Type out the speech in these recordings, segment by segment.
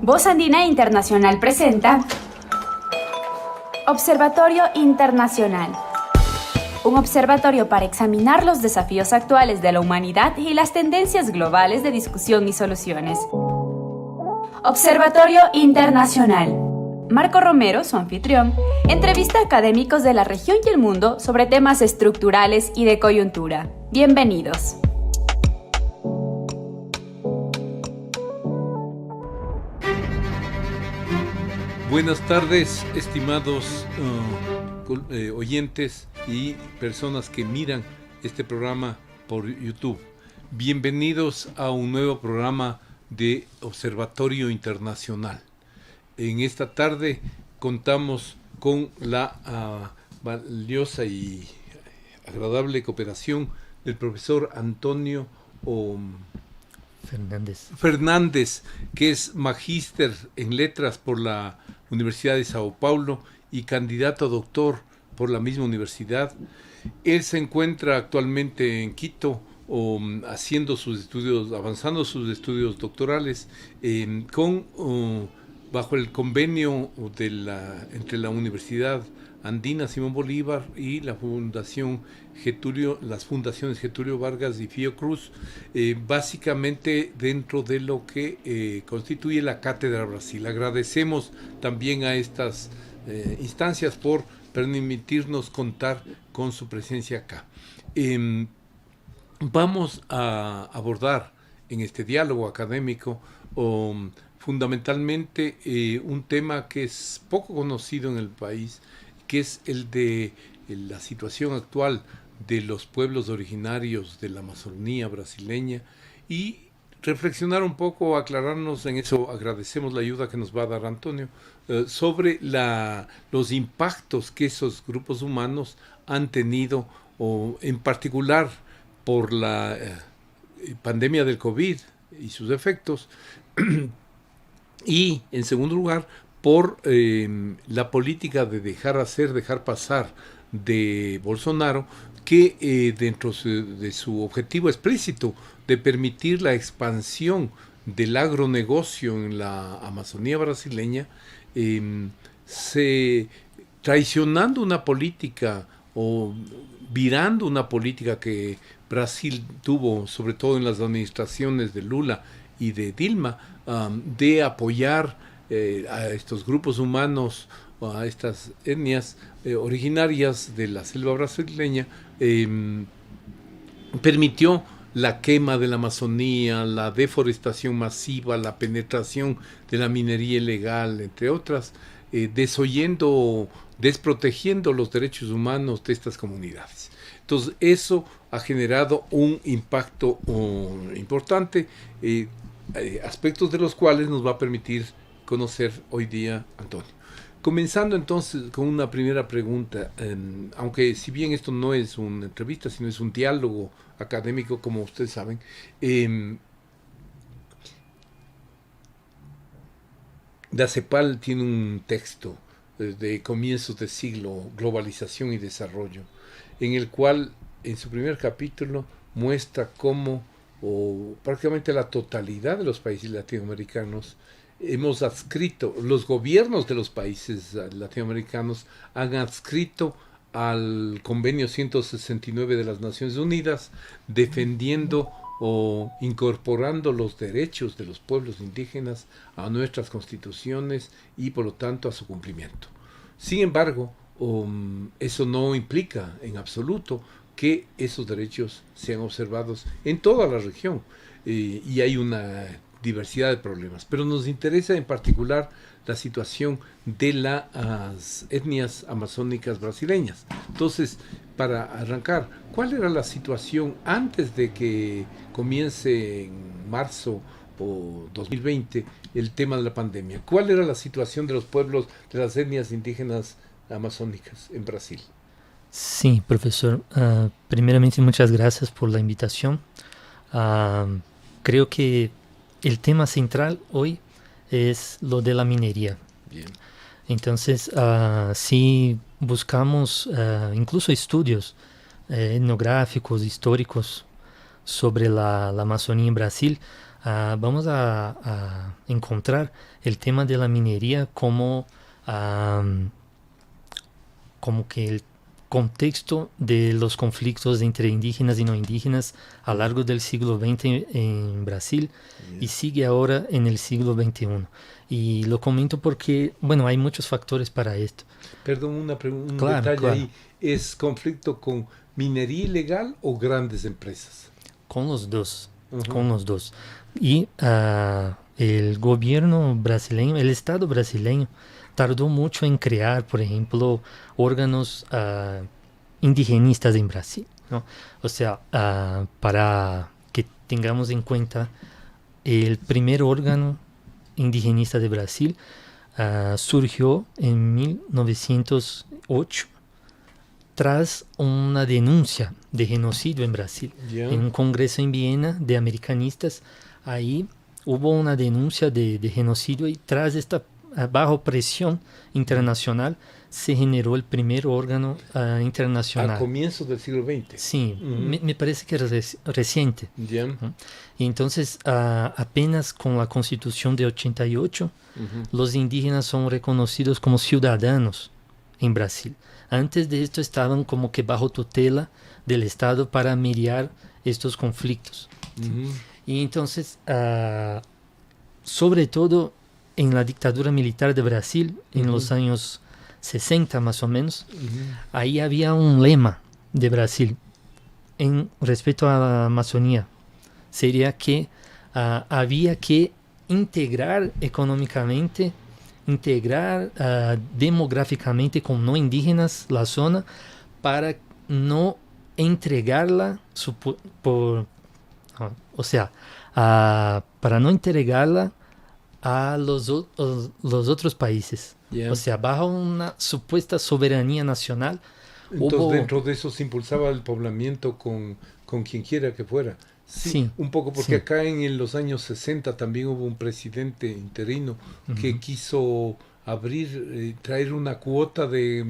Voz Andina Internacional presenta Observatorio Internacional. Un observatorio para examinar los desafíos actuales de la humanidad y las tendencias globales de discusión y soluciones. Observatorio Internacional. Marco Romero, su anfitrión, entrevista a académicos de la región y el mundo sobre temas estructurales y de coyuntura. Bienvenidos. Buenas tardes, estimados oyentes y personas que miran este programa por YouTube. Bienvenidos a un nuevo programa de Observatorio Internacional. En esta tarde contamos con la valiosa y agradable cooperación del profesor Antonio Fernández, que es magíster en letras por la Universidad de Sao Paulo y candidato a doctor por la misma universidad. Él se encuentra actualmente en Quito haciendo sus estudios, avanzando sus estudios doctorales bajo el convenio entre la Universidad Andina Simón Bolívar y la Fundación las fundaciones Getúlio Vargas y Fiocruz, básicamente dentro de lo que constituye la Cátedra Brasil. Agradecemos también a estas instancias por permitirnos contar con su presencia acá. Vamos a abordar en este diálogo académico fundamentalmente un tema que es poco conocido en el país, que es el de la situación actual de los pueblos originarios de la Amazonía brasileña, y reflexionar un poco, aclararnos en eso. Agradecemos la ayuda que nos va a dar Antonio sobre los impactos que esos grupos humanos han tenido, en particular por la pandemia del COVID y sus efectos, y en segundo lugar por la política de dejar pasar de Bolsonaro, que dentro de su objetivo explícito de permitir la expansión del agronegocio en la Amazonía brasileña, traicionando una política o virando una política que Brasil tuvo, sobre todo en las administraciones de Lula y de Dilma, de apoyar a estos grupos humanos, a estas etnias originarias de la selva brasileña. Permitió la quema de la Amazonía, la deforestación masiva, la penetración de la minería ilegal, entre otras, desprotegiendo los derechos humanos de estas comunidades. Entonces, eso ha generado un impacto importante, aspectos de los cuales nos va a permitir conocer hoy día Antonio. Comenzando entonces con una primera pregunta, aunque si bien esto no es una entrevista, sino es un diálogo académico, como ustedes saben, la CEPAL tiene un texto de comienzos de siglo, Globalización y Desarrollo, en el cual en su primer capítulo muestra cómo prácticamente la totalidad de los países latinoamericanos hemos adscrito, los gobiernos de los países latinoamericanos han adscrito al convenio 169 de las Naciones Unidas, defendiendo o incorporando los derechos de los pueblos indígenas a nuestras constituciones y por lo tanto a su cumplimiento. Sin embargo, eso no implica en absoluto que esos derechos sean observados en toda la región, y hay una diversidad de problemas, pero nos interesa en particular la situación de las etnias amazónicas brasileñas. Entonces, para arrancar, ¿cuál era la situación antes de que comience en marzo o 2020 el tema de la pandemia? ¿Cuál era la situación de los pueblos, de las etnias indígenas amazónicas en Brasil? Sí, profesor. Primeramente, muchas gracias por la invitación. Creo que el tema central hoy es lo de la minería. Bien. Entonces, si buscamos incluso estudios etnográficos, históricos sobre la Amazonía en Brasil, vamos a encontrar el tema de la minería como que el contexto de los conflictos entre indígenas y no indígenas a lo largo del siglo XX en Brasil y sigue ahora en el siglo XXI. Y lo comento porque, bueno, hay muchos factores para esto. Perdón, un Claro, detalle claro. ahí. ¿Es conflicto con minería ilegal o grandes empresas? Con los dos, Ujú. con los dos. Y el gobierno brasileño, el Estado brasileño, tardó mucho en crear, por ejemplo, órganos indigenistas en Brasil, ¿no? O sea, para que tengamos en cuenta, el primer órgano indigenista de Brasil surgió en 1908 tras una denuncia de genocidio en Brasil. Ya. En un congreso en Viena de americanistas, ahí hubo una denuncia de genocidio y tras esta bajo presión internacional se generó el primer órgano Al internacional. comienzo del siglo XX. Sí, Ujú. me parece que es reciente. Ya. ¿No? Y entonces, apenas con la Constitución de 88, Ujú. los indígenas son reconocidos como ciudadanos en Brasil. Antes de esto estaban como que bajo tutela del Estado para mediar estos conflictos. Ujú. Y entonces, sobre todo en la dictadura militar de Brasil, en los años 60 más o menos, Ujú. ahí había un lema de Brasil en respecto a la Amazonía. Sería que había que integrar económicamente, integrar demográficamente con no indígenas la zona para no entregarla para no entregarla a los otros países. Ya. O sea, bajo una supuesta soberanía nacional. Entonces, hubo- dentro de eso se impulsaba el poblamiento con quien quiera que fuera. Sí, un poco porque sí. acá en los años 60 también hubo un presidente interino que quiso traer una cuota de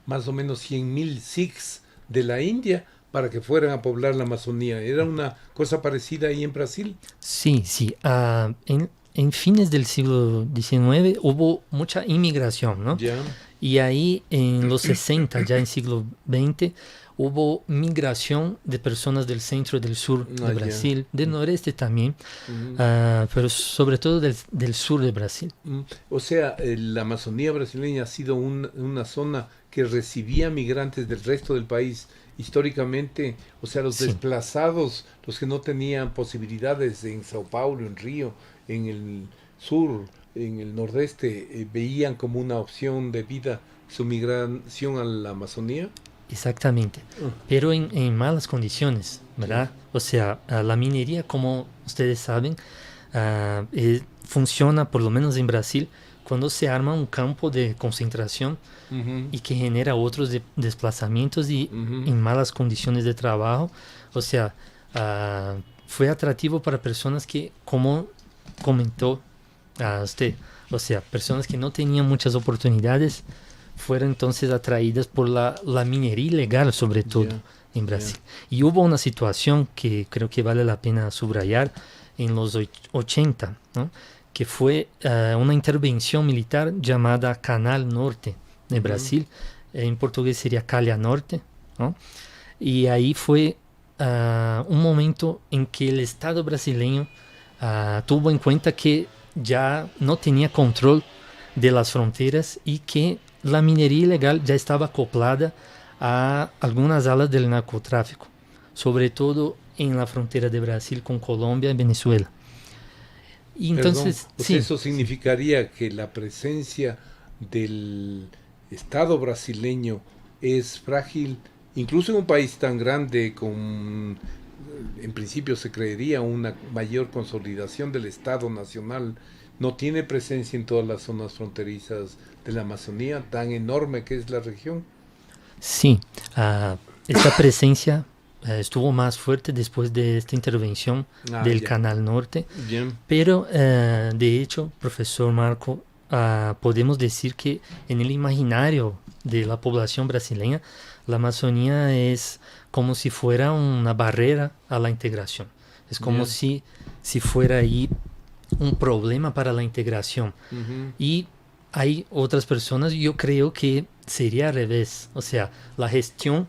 más o menos 100,000 Sikhs de la India para que fueran a poblar la Amazonía. ¿Era una cosa parecida ahí en Brasil? Sí, sí. En fines del siglo XIX hubo mucha inmigración, ¿no? Ya. Y ahí en los 60, ya en siglo XX, hubo migración de personas del centro y del sur Ah, de ya. Brasil, del noreste también, Ujú. pero sobre todo del sur de Brasil. O sea, la Amazonía brasileña ha sido una zona que recibía migrantes del resto del país históricamente, o sea, los Sí. desplazados, los que no tenían posibilidades en Sao Paulo, en Río, en el sur, en el nordeste, veían como una opción de vida su migración a la Amazonía. Exactamente, pero en malas condiciones, ¿verdad? O sea, la minería, como ustedes saben, funciona, por lo menos en Brasil, cuando se arma un campo de concentración Ujú. y que genera otros desplazamientos y Ujú. en malas condiciones de trabajo. O sea, fue atractivo para personas que, como comentó usted, o sea, personas que no tenían muchas oportunidades, fueron entonces atraídas por la minería ilegal, sobre todo Ya, en Brasil. Y hubo una situación que creo que vale la pena subrayar en los 80, ¿no? Que fue una intervención militar llamada Canal Norte de Brasil. En portugués sería Calha Norte, ¿no? Y ahí fue un momento en que el Estado brasileño tuvo en cuenta que ya no tenía control de las fronteras y que la minería ilegal ya estaba acoplada a algunas alas del narcotráfico, sobre todo en la frontera de Brasil con Colombia y Venezuela. Y entonces, Perdón, pues sí, eso significaría que la presencia del Estado brasileño es frágil, incluso en un país tan grande con, en principio se creería una mayor consolidación del Estado nacional, no tiene presencia en todas las zonas fronterizas de la Amazonía, tan enorme que es la región. sí, esta presencia estuvo más fuerte después de esta intervención del Ya. Canal Norte. Bien. Pero, de hecho, profesor Marco, podemos decir que en el imaginario de la población brasileña, la Amazonía es como si fuera una barrera a la integración. Es como si fuera ahí un problema para la integración. Y hay otras personas, yo creo que sería al revés. O sea, la gestión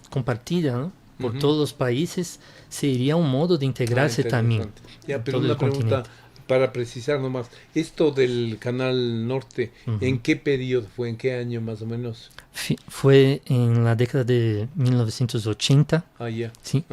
compartida, ¿no?, por todos los países sería un modo de integrarse también. Ya, pero todo una el pregunta continente. para precisar nomás. Esto del Canal Norte, ¿en qué periodo fue? ¿En qué año más o menos? Fue en la década de 1980. Ah, ya. Sí.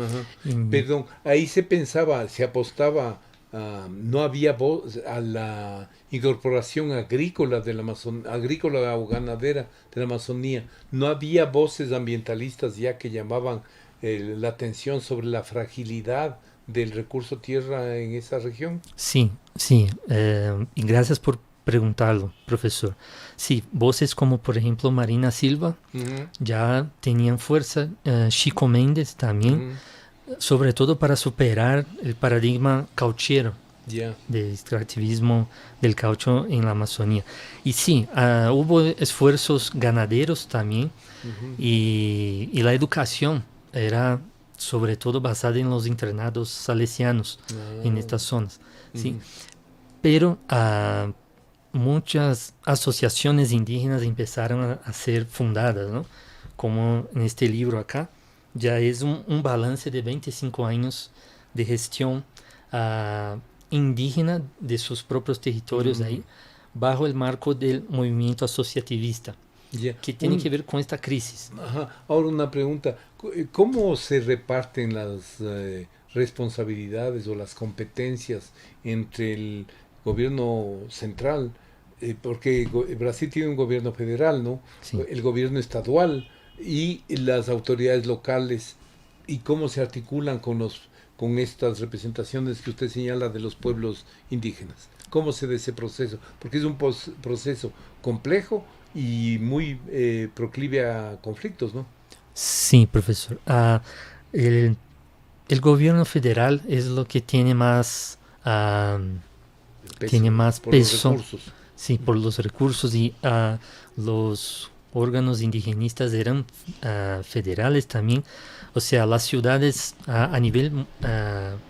Perdón, ahí se pensaba, se apostaba, no había voz a la incorporación agrícola de la agrícola o ganadera de la Amazonía. No había voces ambientalistas ya que llamaban la atención sobre la fragilidad del recurso tierra en esa región. Sí. Y gracias por preguntarlo, profesor. Sí, voces como por ejemplo Marina Silva ya tenían fuerza, Chico Méndez también, sobre todo para superar el paradigma cauchero de extractivismo del caucho en la Amazonía. Y sí, hubo esfuerzos ganaderos también, y la educación era sobre todo basada en los internados salesianos en estas zonas. ¿Sí? Pero muchas asociaciones indígenas empezaron a ser fundadas, ¿no? Como en este libro acá, ya es un balance de 25 años de gestión indígena de sus propios territorios ahí, bajo el marco del movimiento asociativista, que tiene que ver con esta crisis. Ahora una pregunta, ¿cómo se reparten las responsabilidades o las competencias entre el gobierno central? Porque Brasil tiene un gobierno federal, ¿no? Sí. El gobierno estadual y las autoridades locales, y cómo se articulan con estas representaciones que usted señala de los pueblos indígenas. ¿Cómo se da ese proceso? Porque es un proceso complejo y muy proclive a conflictos, ¿no? Sí, profesor. El gobierno federal es lo que tiene más peso. Los recursos. Sí, por los recursos, y los órganos indigenistas eran federales también. O sea, las ciudades a nivel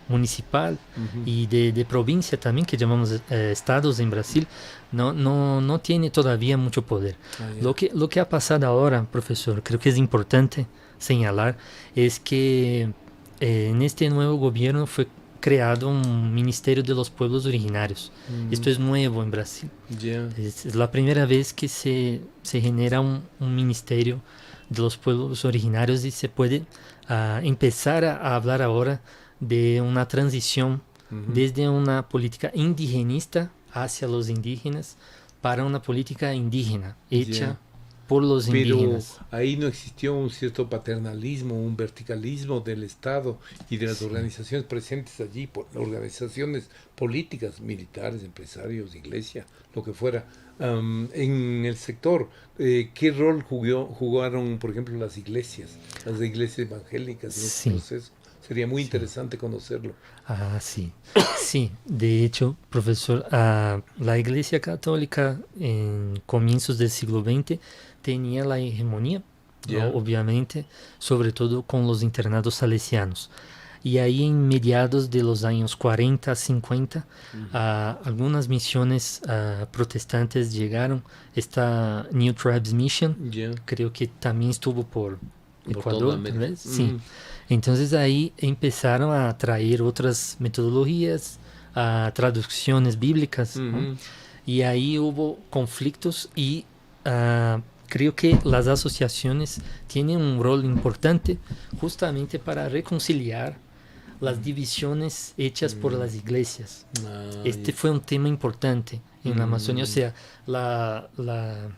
municipal y de provincia también, que llamamos estados en Brasil, no tiene todavía mucho poder. Lo que ha pasado ahora, profesor, creo que es importante señalar, es que en este nuevo gobierno fue creado un Ministerio de los Pueblos Originarios. Esto es nuevo en Brasil. Es la primera vez que se genera un ministerio de los pueblos originarios, y se puede empezar a hablar ahora de una transición desde una política indigenista hacia los indígenas para una política indígena hecha por los indígenas. Pero ahí no existió un cierto paternalismo, un verticalismo del Estado y de las organizaciones presentes allí, organizaciones políticas, militares, empresarios, iglesia, lo que fuera. En el sector, ¿qué rol jugaron, por ejemplo, las iglesias evangélicas en este proceso? Sería muy interesante conocerlo. Sí. Sí, de hecho, profesor, la Iglesia Católica en comienzos del siglo XX tenía la hegemonía, ¿no? Obviamente, sobre todo con los internados salesianos. Y ahí en mediados de los años 40, 50, algunas misiones protestantes llegaron. Esta New Tribes Mission, creo que también estuvo por Ecuador, tal vez. Sí. Entonces ahí empezaron a traer otras metodologías, traducciones bíblicas, ¿no? Y ahí hubo conflictos, y creo que las asociaciones tienen un rol importante justamente para reconciliar las divisiones hechas por las iglesias. Este fue un tema importante en la Amazonía. O sea, la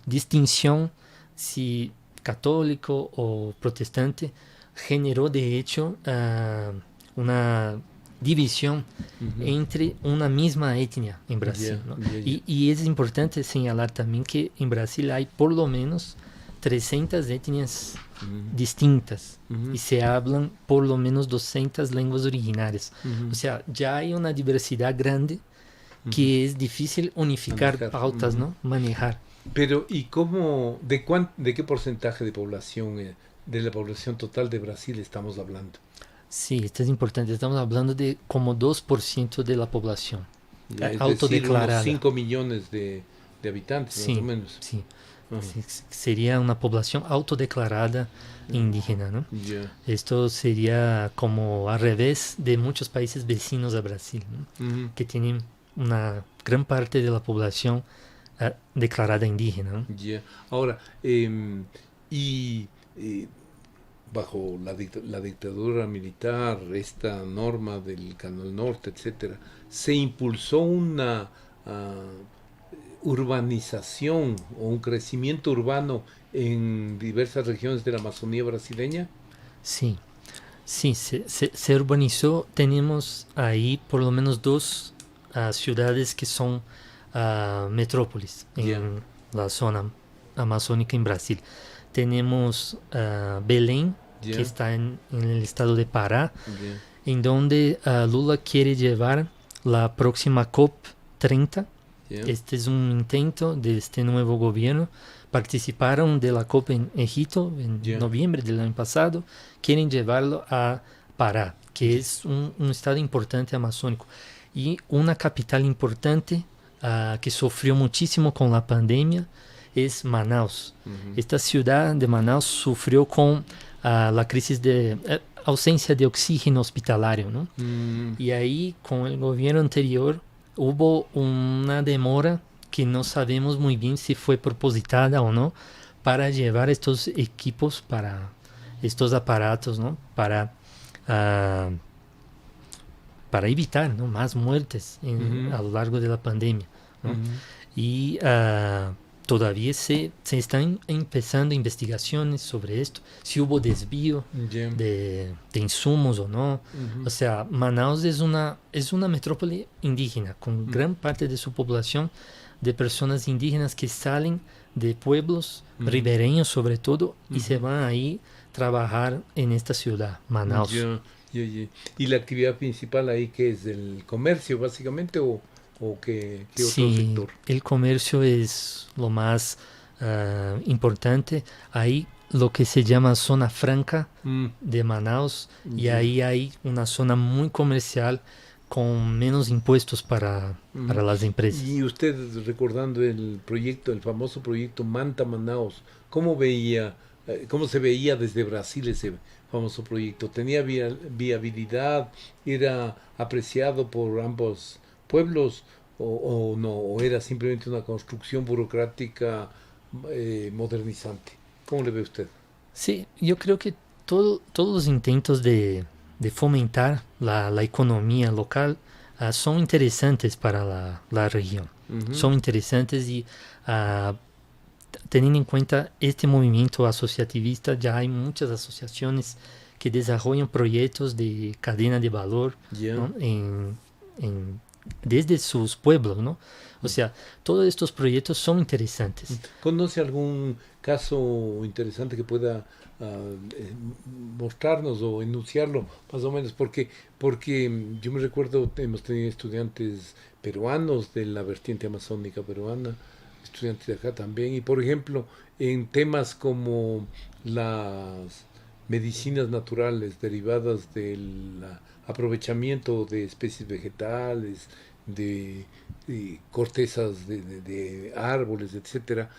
distinción si católico o protestante generó de hecho una división entre una misma etnia en Brasil, ¿no? Y es importante señalar también que en Brasil hay por lo menos 300 etnias distintas, y se hablan por lo menos 200 lenguas originarias. O sea, ya hay una diversidad grande que es difícil unificar pautas, ¿no? Manejar. Pero, ¿y cómo, de qué porcentaje de población, de la población total de Brasil estamos hablando? Sí, esto es importante. Estamos hablando de como 2% de la población Ya, es decir, autodeclarada. unos 5 millones de habitantes, más o Sí, menos. sí. Ajá. Sí, sería una población autodeclarada indígena, ¿no? Ya. Esto sería como al revés de muchos países vecinos a Brasil, ¿no? Ujú. Que tienen una gran parte de la población declarada indígena, ¿no? Ya. Ahora, y bajo la dictadura militar, esta norma del Canal Norte, etcétera, se impulsó una urbanización o un crecimiento urbano en diversas regiones de la Amazonía brasileña. Sí, sí, se urbanizó. Tenemos ahí por lo menos dos ciudades que son metrópolis Ya. en la zona amazónica en Brasil. Tenemos Belém, Ya. que está en el estado de Pará, Ya. en donde Lula quiere llevar la próxima COP 30. Ya. Este es un intento de este nuevo gobierno. Participaron de la COP en Egipto en Ya. noviembre del año pasado. Quieren llevarlo a Pará, que es un estado importante amazónico y una capital importante que sufrió muchísimo con la pandemia es Manaus. Ujú. Esta ciudad de Manaus sufrió con la crisis de ausencia de oxígeno hospitalario, ¿no? Y ahí con el gobierno anterior hubo una demora que no sabemos muy bien si fue propositada o no para llevar estos equipos, para estos aparatos, ¿no? Para evitar, ¿no?, más muertes Ujú. a lo largo de la pandemia, ¿no? Ujú. Y todavía se están empezando investigaciones sobre esto, si hubo desvío Ya. de insumos o no. Ujú. O sea, Manaus es una metrópoli indígena con gran parte de su población de personas indígenas que salen de pueblos ribereños sobre todo y se van ahí trabajar en esta ciudad, Manaus. Ya. ¿Y la actividad principal ahí qué es? ¿El comercio básicamente o qué otro Sí, sector? el comercio es lo más importante. Ahí lo que se llama zona franca de Manaus, y Ya. ahí hay una zona muy comercial con menos impuestos para las empresas. Y usted, recordando el famoso proyecto Manta Manaus, ¿cómo se veía desde Brasil ese famoso proyecto? ¿Tenía viabilidad? ¿Era apreciado por ambos pueblos o no? ¿O era simplemente una construcción burocrática modernizante? ¿Cómo le ve usted? Sí, yo creo que todos los intentos de fomentar la economía local son interesantes para la región. Ujú. Son interesantes y teniendo en cuenta este movimiento asociativista, ya hay muchas asociaciones que desarrollan proyectos de cadena de valor, Ya. ¿no?, desde sus pueblos, ¿no? O sea, todos estos proyectos son interesantes. ¿Conoce algún caso interesante que pueda mostrarnos o enunciarlo más o menos? Porque yo me recuerdo, hemos tenido estudiantes peruanos de la vertiente amazónica peruana, estudiantes de acá también, y por ejemplo, en temas como las medicinas naturales derivadas del aprovechamiento de especies vegetales, de cortezas de árboles, etcétera,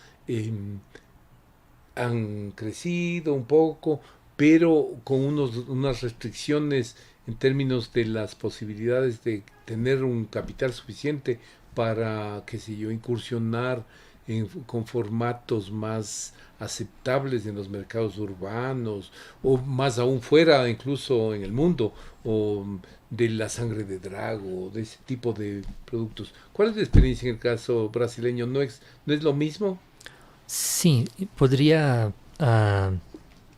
han crecido un poco, pero con unas restricciones en términos de las posibilidades de tener un capital suficiente para, qué sé yo, incursionar con formatos más aceptables en los mercados urbanos o más aún fuera, incluso en el mundo, o de la sangre de drago, de ese tipo de productos. ¿Cuál es la experiencia en el caso brasileño? ¿No es lo mismo? Sí, podría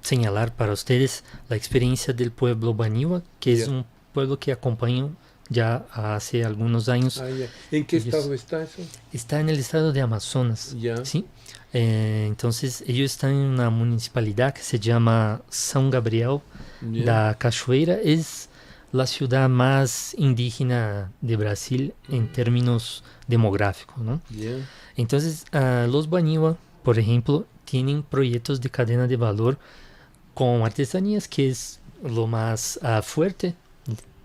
señalar para ustedes la experiencia del pueblo Baniwa, que es un pueblo que acompaño ya hace algunos años. Ya. ¿En qué estado está eso? Está en el estado de Amazonas. Ya. ¿Sí? Entonces, ellos están en una municipalidad que se llama São Gabriel da Cachoeira. Es la ciudad más indígena de Brasil en términos demográficos, ¿no? Yeah. Entonces, los Baniwa, por ejemplo, tienen proyectos de cadena de valor con artesanías, que es lo más fuerte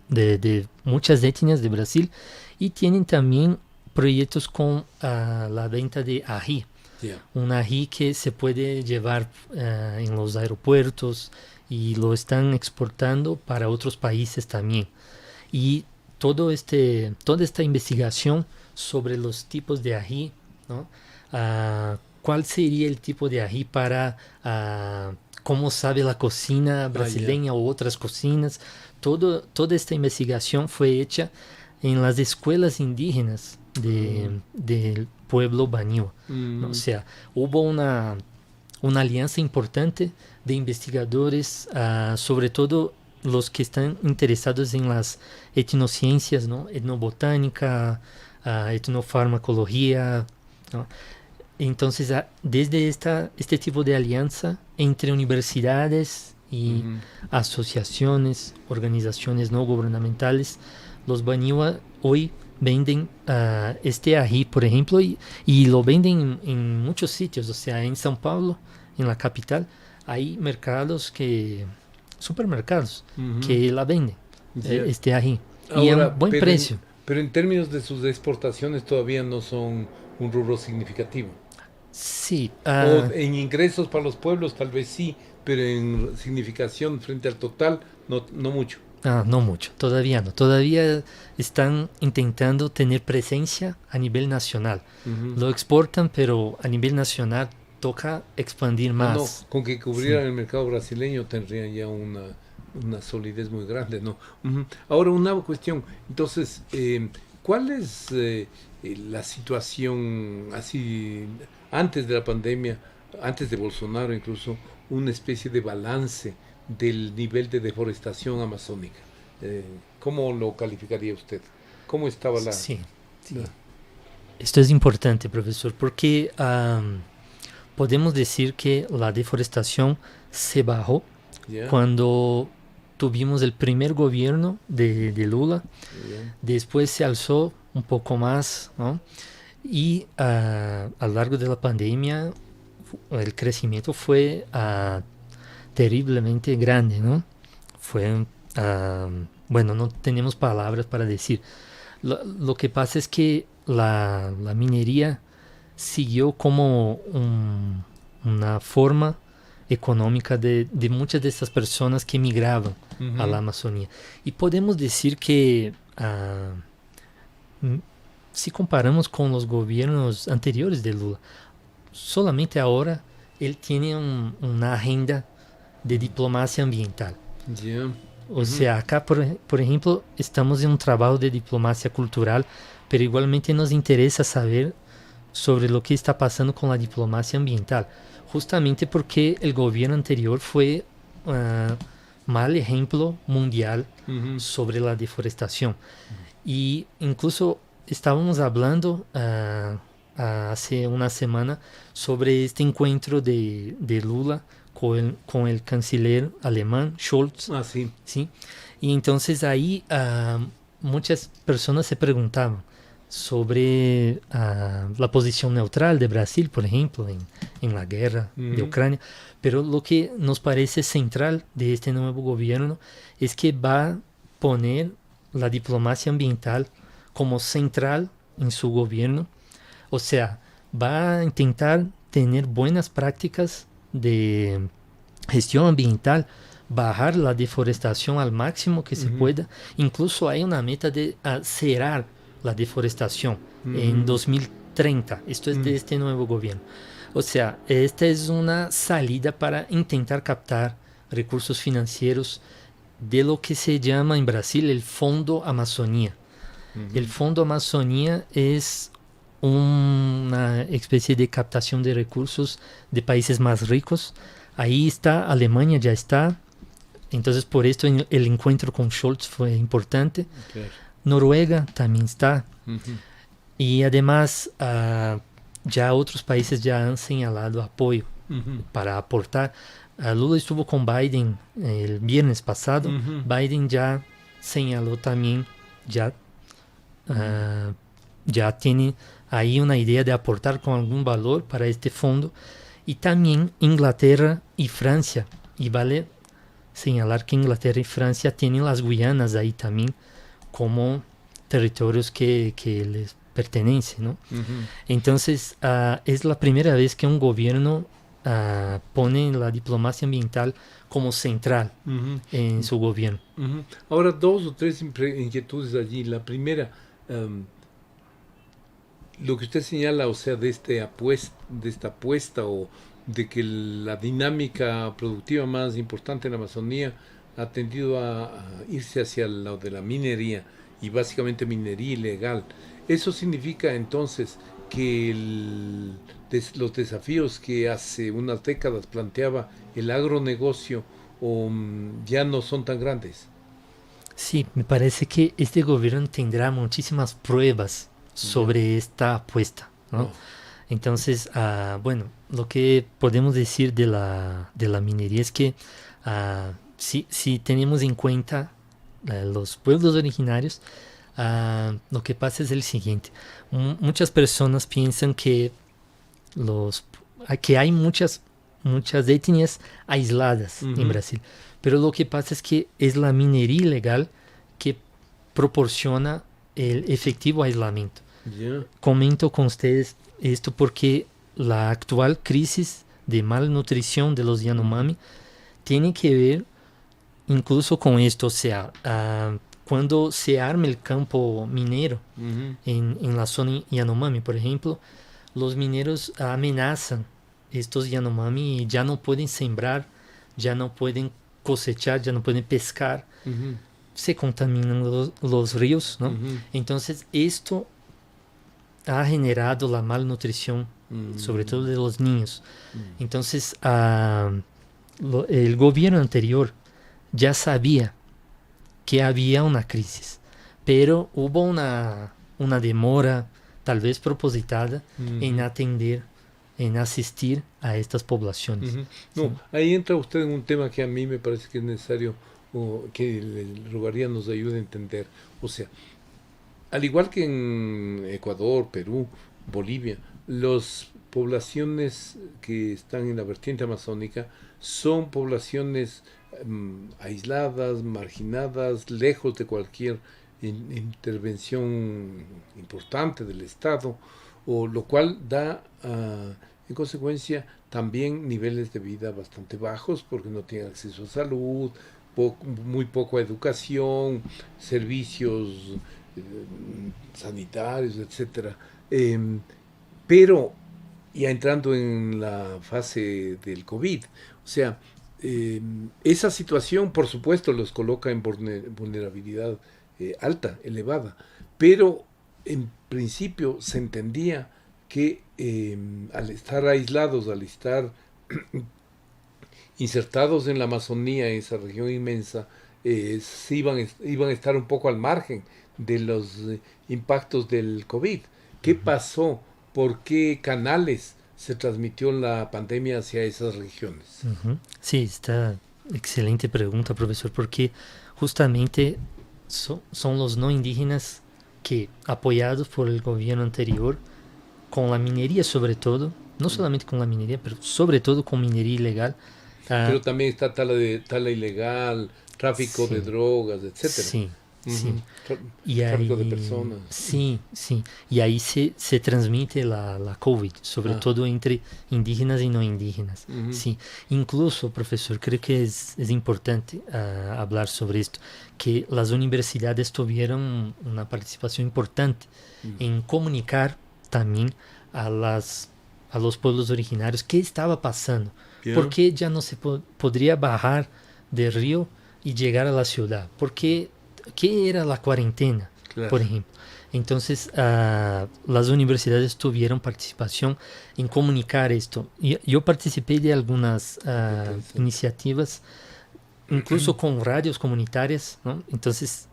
de muchas etnias de Brasil, y tienen también proyectos con la venta de ají. Yeah. Un ají que se puede llevar en los aeropuertos y lo están exportando para otros países también. Y toda esta investigación sobre los tipos de ají, ¿no? ¿Cuál sería el tipo de ají para cómo sabe la cocina brasileña o otras cocinas? Toda esta investigación fue hecha en las escuelas indígenas del pueblo Baniwa, ¿no? O sea, hubo una alianza importante de investigadores, sobre todo los que están interesados en las etnociencias, ¿no? Etnobotánica, etnofarmacología, ¿no? Entonces, desde este tipo de alianza entre universidades y asociaciones, organizaciones no gubernamentales, los Baniwa hoy venden este ají, por ejemplo, y lo venden en muchos sitios. O sea, en São Paulo, en la capital, hay supermercados que la venden, este ají. Ahora, y a un buen precio. Pero en términos de sus exportaciones todavía no son un rubro significativo. Sí. O en ingresos para los pueblos tal vez sí, pero en significación frente al total no mucho. No mucho, todavía no. Todavía están intentando tener presencia a nivel nacional. Lo exportan, pero a nivel nacional toca expandir más. No, con que cubrieran el mercado brasileño tendrían ya una solidez muy grande, ¿no? Ahora, una cuestión. Entonces, ¿cuál es la situación así antes de la pandemia, antes de Bolsonaro incluso, una especie de balance del nivel de deforestación amazónica? ¿Cómo lo calificaría usted? ¿Cómo estaba la...? Sí. Esto es importante, profesor, porque podemos decir que la deforestación se bajó cuando tuvimos el primer gobierno de Lula. Después se alzó un poco más, ¿no? Y a lo largo de la pandemia el crecimiento fue terriblemente grande, ¿no? Fue, bueno, no tenemos palabras para decir. Lo que pasa es que la minería siguió como una forma económica de muchas de estas personas que migraban a la Amazonía. Y podemos decir que si comparamos con los gobiernos anteriores de Lula, solamente ahora él tiene una agenda de diplomacia ambiental. O sea, acá, por ejemplo, estamos en un trabajo de diplomacia cultural, pero igualmente nos interesa saber sobre lo que está pasando con la diplomacia ambiental, justamente porque el gobierno anterior fue mal ejemplo mundial sobre la deforestación. Y incluso estábamos hablando hace una semana sobre este encuentro de Lula con el canciller alemán Scholz. Sí. ¿Sí? Y entonces ahí muchas personas se preguntaban sobre la posición neutral de Brasil, por ejemplo, en la guerra de Ucrania. Pero lo que nos parece central de este nuevo gobierno es que va a poner la diplomacia ambiental como central en su gobierno. O sea, va a intentar tener buenas prácticas de gestión ambiental, bajar la deforestación al máximo que se pueda. Incluso hay una meta de cerrar la deforestación en 2030. Esto es de este nuevo gobierno. O sea, esta es una salida para intentar captar recursos financieros de lo que se llama en Brasil el Fondo Amazonía. El Fondo Amazonía es una especie de captación de recursos de países más ricos. Ahí está, Alemania ya está. Entonces, por esto el encuentro con Scholz fue importante. Noruega también está. Y además, ya otros países ya han señalado apoyo para aportar. Lula estuvo con Biden el viernes pasado. Biden ya señaló también, ya tiene ahí una idea de aportar con algún valor para este fondo. Y también Inglaterra y Francia. Y vale señalar que Inglaterra y Francia tienen las Guyanas ahí también como territorios que les pertenecen, ¿no? Ujú. Entonces, es la primera vez que un gobierno pone la diplomacia ambiental como central Ujú. en su gobierno. Ujú. Ahora, dos o tres inquietudes allí. La primera, lo que usted señala, o sea, de esta apuesta o de que la dinámica productiva más importante en la Amazonía ha tendido a irse hacia lo de la minería y básicamente minería ilegal. Eso significa entonces que los desafíos que hace unas décadas planteaba el agronegocio ya no son tan grandes. Sí, me parece que este gobierno tendrá muchísimas pruebas sobre esta apuesta, ¿no? Oh. Entonces, bueno, lo que podemos decir de la minería es que si tenemos en cuenta los pueblos originarios, lo que pasa es el siguiente. Muchas personas piensan que hay muchas etnias aisladas en Ujú. Brasil, pero lo que pasa es que es la minería ilegal que proporciona el efectivo aislamiento. Ya. Comento con ustedes esto porque la actual crisis de malnutrición de los Yanomami tiene que ver incluso con esto, o sea, cuando se arma el campo minero Ujú. en la zona Yanomami, por ejemplo, los mineros amenazan estos Yanomami y ya no pueden sembrar, ya no pueden cosechar, ya no pueden pescar, Ujú. se contaminan los ríos, ¿no? Ujú. Entonces esto ha generado la malnutrición, sobre todo de los niños. Entonces el gobierno anterior ya sabía que había una crisis, pero hubo una demora, tal vez propositada, en atender, en asistir a estas poblaciones. Ujú. No, Sí. ahí entra usted en un tema que a mí me parece que es necesario o que le rogaría nos ayude a entender. O sea, al igual que en Ecuador, Perú, Bolivia, las poblaciones que están en la vertiente amazónica son poblaciones aisladas, marginadas, lejos de cualquier intervención importante del Estado, o lo cual da en consecuencia también niveles de vida bastante bajos porque no tienen acceso a salud, muy poca educación, servicios sanitarios, etcétera. Pero ya entrando en la fase del COVID, o sea, esa situación por supuesto los coloca en vulnerabilidad alta, elevada, pero en principio se entendía que al estar aislados, al estar insertados en la Amazonía, en esa región inmensa, iban a estar un poco al margen de los impactos del COVID. ¿Qué pasó? ¿Por qué canales se transmitió la pandemia hacia esas regiones? Sí, está excelente pregunta, profesor, porque justamente son los no indígenas que, apoyados por el gobierno anterior, con la minería sobre todo, no solamente con la minería, pero sobre todo con minería ilegal. Pero también está tala ilegal, tráfico de Sí, drogas, etcétera. sí, sí. Tra- Y tráfico de ahí, personas. sí, sí. Y ahí se transmite la COVID, sobre todo entre indígenas y no indígenas. Ujú. Sí. Incluso, profesor, creo que es importante hablar sobre esto, que las universidades tuvieron una participación importante en comunicar también a los pueblos originarios qué estaba pasando. Yeah. ¿Por qué ya no se podría bajar del río y llegar a la ciudad? ¿Qué era la cuarentena, Claro. por ejemplo? Entonces, las universidades tuvieron participación en comunicar esto. Yo participé de algunas iniciativas, incluso con radios comunitarias, ¿no? Entonces,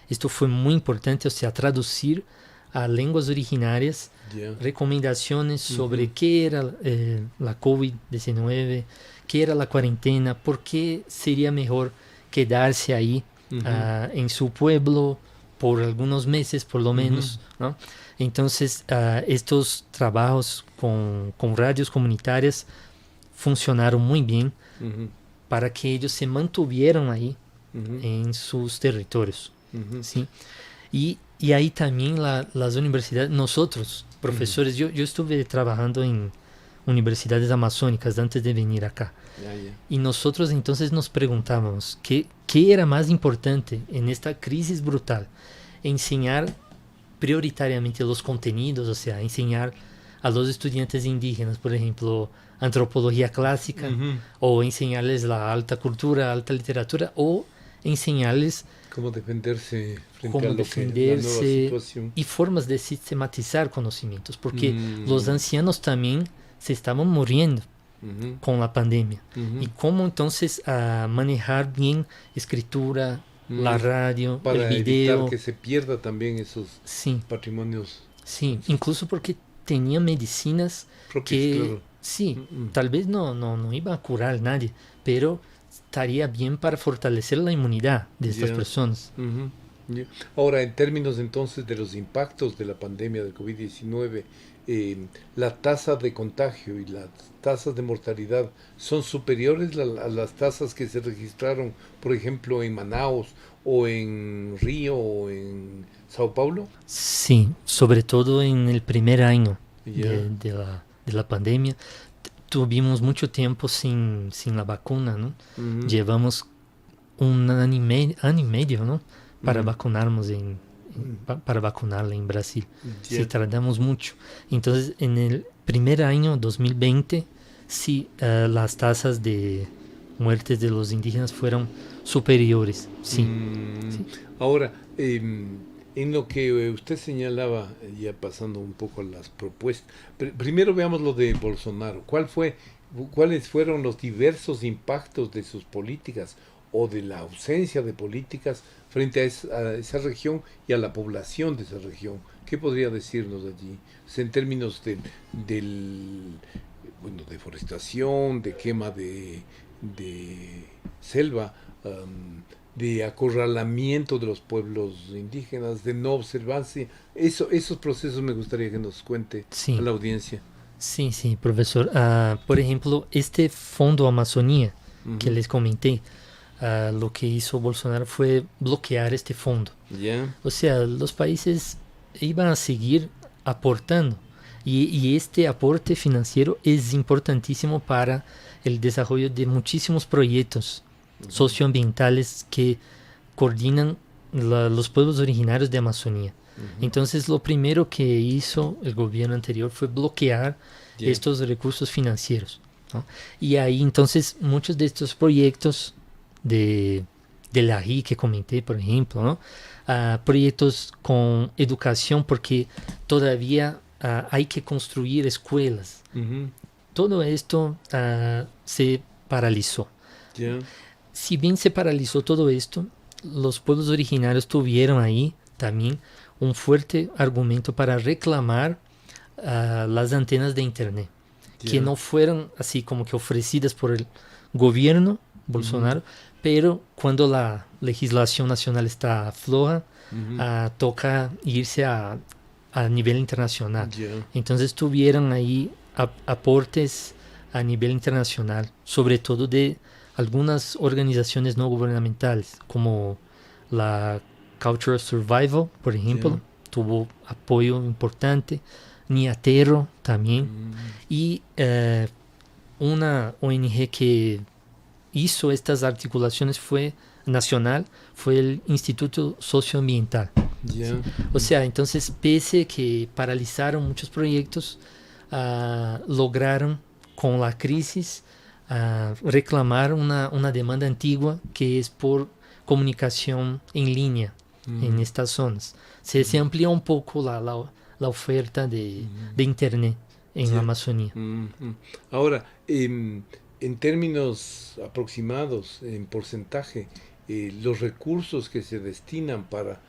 esto fue muy importante, o sea, traducir a lenguas originarias Yeah. recomendaciones sobre qué era la COVID-19, qué era la cuarentena, por qué sería mejor quedarse ahí en su pueblo por algunos meses por lo menos, ¿no? Entonces estos trabajos con radios comunitarias funcionaron muy bien. para que ellos se mantuvieran ahí Ujú, en sus territorios. ujú, ¿Sí? Y ahí también las universidades, nosotros, profesores, yo estuve trabajando en universidades amazónicas antes de venir acá. ya, ya. Y nosotros entonces nos preguntábamos, ¿qué era más importante en esta crisis brutal? Enseñar prioritariamente los contenidos, o sea, enseñar a los estudiantes indígenas, por ejemplo, antropología clásica, Ujú. o enseñarles la alta cultura, alta literatura, o enseñarles Cómo defenderse frente cómo a lo que la nueva defenderse situación. y formas de sistematizar conocimientos, porque Mm, los ancianos también se estaban muriendo ujú, con la pandemia. ujú. Y cómo entonces manejar bien escritura, la Mm, radio, el para evitar video. que se pierda también esos Sí, patrimonios sí, incluso porque tenía medicinas propios, que claro. sí, Mm, tal vez no iba a curar a nadie, pero estaría bien para fortalecer la inmunidad de estas ya. personas. Ujú, ya. Ahora, en términos entonces de los impactos de la pandemia del COVID-19, la tasa de contagio y las tasas de mortalidad son superiores a las tasas que se registraron, por ejemplo, en Manaos o en Río o en Sao Paulo. Sí, sobre todo en el primer año Ya. de la pandemia, tuvimos mucho tiempo sin la vacuna, ¿no? Ujú, Llevamos un año y medio, ¿no? Para ujú, vacunarnos ujú. para vacunarla en Brasil. Sí, Ya. tardamos mucho. Entonces, en el primer año, 2020, sí, las tasas de muertes de los indígenas fueron superiores. Sí, Mm, sí, ahora, en lo que usted señalaba, ya pasando un poco a las propuestas, primero veamos lo de Bolsonaro. ¿Cuáles fueron los diversos impactos de sus políticas o de la ausencia de políticas frente a esa región y a la población de esa región? ¿Qué podría decirnos allí? O sea, en términos bueno, deforestación, de quema de selva, de acorralamiento de los pueblos indígenas, de no observancia. Esos procesos me gustaría que nos cuente a sí, la audiencia. sí, sí, profesor. Por ejemplo, este Fondo Amazonía que Ujú. les comenté, lo que hizo Bolsonaro fue bloquear este fondo. Ya. O sea, los países iban a seguir aportando y este aporte financiero es importantísimo para el desarrollo de muchísimos proyectos Ujú, socioambientales que coordinan los pueblos originarios de Amazonía. ujú. Entonces, lo primero que hizo el gobierno anterior fue bloquear Ya. estos recursos financieros, ¿no? Y ahí entonces muchos de estos proyectos de, de la RI que comenté, por ejemplo, ¿no? Proyectos con educación porque todavía hay que construir escuelas. Ujú, Todo esto se paralizó. ya. Si bien se paralizó todo esto, los pueblos originarios tuvieron ahí también un fuerte argumento para reclamar las antenas de internet, que Ya. no fueron así como que ofrecidas por el gobierno Ujú, Bolsonaro, pero cuando la legislación nacional está floja, ujú. toca irse a nivel internacional. Ya. Entonces tuvieron ahí aportes a nivel internacional, sobre todo de algunas organizaciones no gubernamentales, como la Cultural Survival, por ejemplo, Ya. tuvo apoyo importante, Niatero también, Mm, y una ONG que hizo estas articulaciones fue nacional, fue el Instituto Socioambiental. ¿Sí? ya. O sea, entonces, pese que paralizaron muchos proyectos, lograron con la crisis reclamar una demanda antigua que es por comunicación en línea en Mm, estas zonas. Se amplió un poco la oferta de Internet en la ya. Amazonía. Ahora, en términos aproximados, en porcentaje, los recursos que se destinan para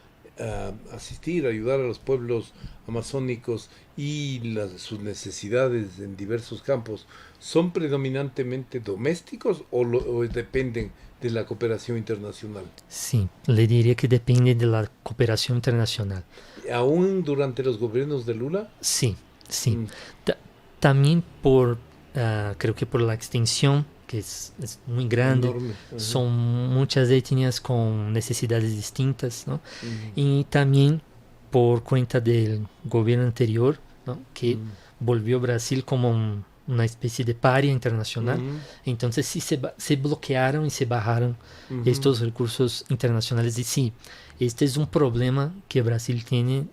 asistir, ayudar a los pueblos amazónicos y sus necesidades en diversos campos, ¿son predominantemente domésticos o dependen de la cooperación internacional? Sí, le diría que depende de la cooperación internacional. ¿Aún durante los gobiernos de Lula? Sí, sí. Mm, Ta- También creo que por la extensión que es muy grande, Enorme. son muchas etnias con necesidades distintas, ¿no? Y también por cuenta del gobierno anterior, ¿no? Que volvió Brasil como una especie de paria internacional. Entonces sí se bloquearon y se bajaron estos recursos internacionales. Y sí, este es un problema que Brasil tiene,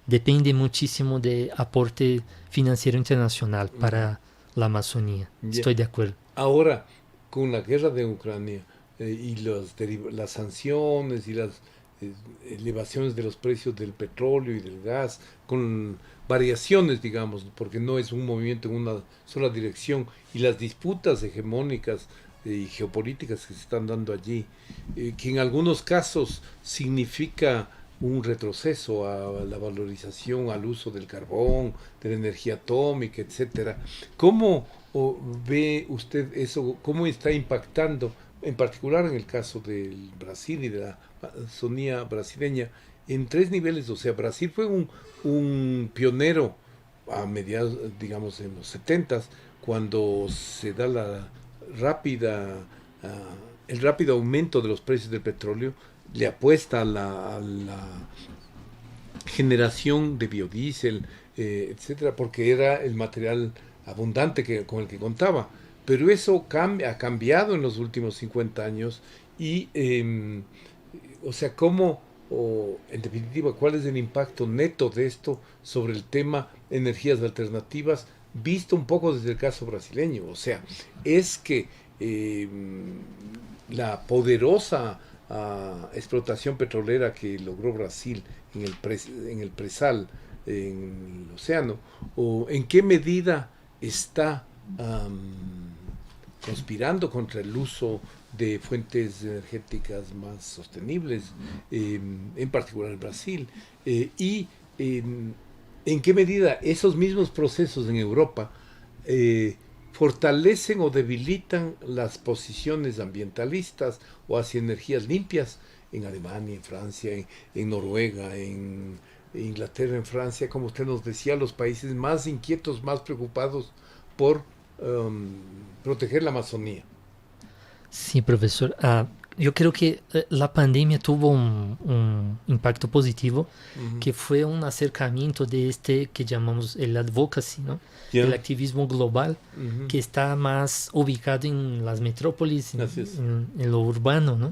depende muchísimo de aporte financiero internacional para la Amazonía. Estoy de acuerdo. Ahora, con la guerra de Ucrania y las sanciones y las elevaciones de los precios del petróleo y del gas, con variaciones, digamos, porque no es un movimiento en una sola dirección, y las disputas hegemónicas y geopolíticas que se están dando allí, que en algunos casos significa un retroceso a la valorización, al uso del carbón, de la energía atómica, etcétera. ¿Cómo ve usted eso? ¿Cómo está impactando, en particular en el caso del Brasil y de la Amazonía brasileña, en tres niveles? O sea, Brasil fue un pionero a mediados, digamos, en los 70s, cuando se da el rápido aumento de los precios del petróleo, le apuesta a la generación de biodiesel, etcétera, porque era el material abundante con el que contaba. Pero eso ha cambiado en los últimos 50 años y, o sea, en definitiva, ¿cuál es el impacto neto de esto sobre el tema energías alternativas, visto un poco desde el caso brasileño? O sea, es que la poderosa explotación petrolera que logró Brasil en el presal, en el océano, o en qué medida está conspirando contra el uso de fuentes energéticas más sostenibles, en particular en Brasil, y en qué medida esos mismos procesos en Europa fortalecen o debilitan las posiciones ambientalistas o hacia energías limpias en Alemania, en Francia, en Noruega, en Inglaterra, en Francia, como usted nos decía, los países más inquietos, más preocupados por proteger la Amazonía. Sí, profesor. Yo creo que la pandemia tuvo un impacto positivo, que fue un acercamiento de este que llamamos el advocacy, ¿no? El activismo global, que está más ubicado en las metrópolis, en lo urbano, ¿no?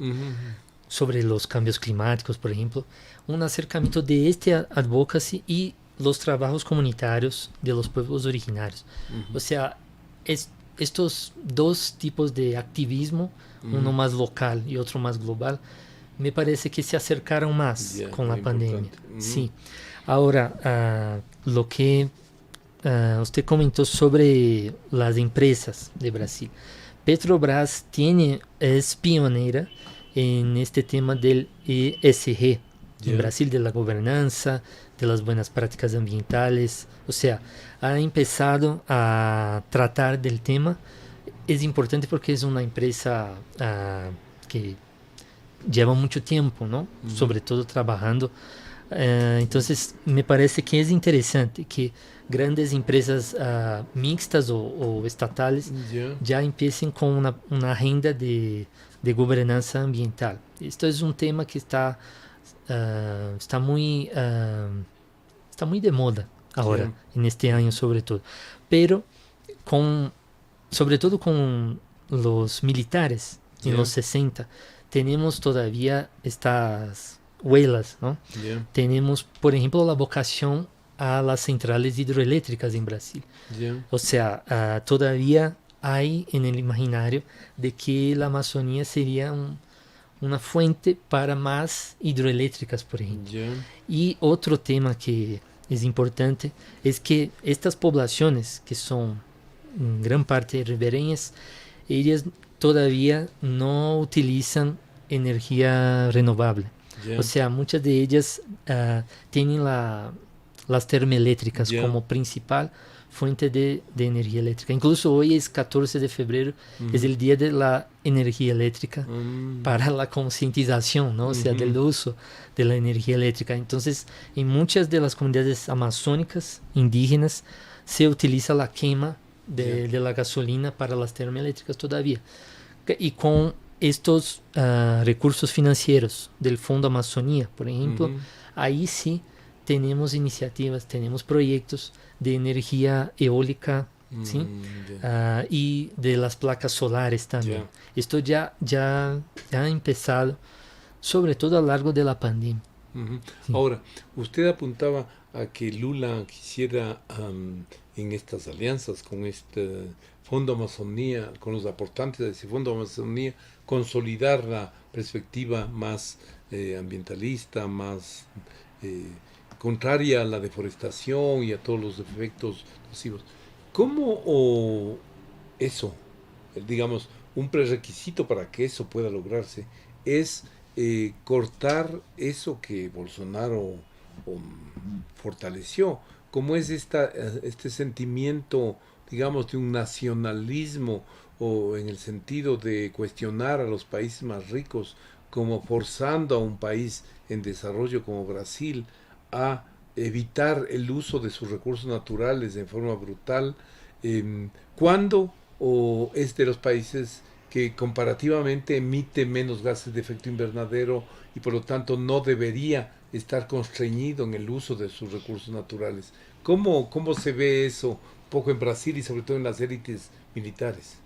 Sobre los cambios climáticos, por ejemplo. Un acercamiento de este advocacy y los trabajos comunitarios de los pueblos originarios. O sea, estos dos tipos de activismo, uno más local y otro más global, me parece que se acercaron más con la pandemia. Sí. Ahora, lo que usted comentó sobre las empresas de Brasil. Petrobras es pionera en este tema del ESG en Brasil, de la gobernanza, de las buenas prácticas ambientales. O sea, ha empezado a tratar del tema. Es importante porque es una empresa que lleva mucho tiempo, ¿no? Sobre todo trabajando. Entonces, me parece que es interesante que grandes empresas mixtas o estatales ya empiecen con una agenda de gobernanza ambiental. Esto es un tema que está muy de moda ahora, en este año sobre todo. Pero sobre todo con los militares en los 60, tenemos todavía estas huellas, ¿no? Tenemos, por ejemplo, la vocación a las centrales hidroeléctricas en Brasil. O sea, todavía hay en el imaginario de que la Amazonía sería una fuente para más hidroeléctricas, por ejemplo. Y otro tema que es importante es que estas poblaciones, que son en gran parte ribereñas, ellas todavía no utilizan energía renovable. O sea, muchas de ellas tienen las termoeléctricas como principal fuente de energía eléctrica. Incluso hoy es 14 de febrero, es el Día de la Energía Eléctrica, para la concientización, ¿no? O sea, del uso de la energía eléctrica. Entonces, en muchas de las comunidades amazónicas indígenas se utiliza la quema de la gasolina para las termoeléctricas todavía. Y con estos recursos financieros del Fondo Amazonía, por ejemplo, ahí sí tenemos iniciativas, tenemos proyectos de energía eólica, ¿sí? Y de las placas solares también. Esto ya ha empezado, sobre todo a lo largo de la pandemia. Sí. Ahora, usted apuntaba a que Lula quisiera en estas alianzas con este Fondo Amazonía, con los aportantes de ese Fondo Amazonía, consolidar la perspectiva más ambientalista, más contraria a la deforestación y a todos los efectos nocivos. ¿Cómo eso, digamos, un prerequisito para que eso pueda lograrse es cortar eso que Bolsonaro fortaleció, como es este sentimiento, digamos, de un nacionalismo, o en el sentido de cuestionar a los países más ricos, como forzando a un país en desarrollo como Brasil a evitar el uso de sus recursos naturales de forma brutal, cuando es de los países que comparativamente emite menos gases de efecto invernadero y por lo tanto no debería estar constreñido en el uso de sus recursos naturales. ¿Cómo se ve eso un poco en Brasil y sobre todo en las élites militares?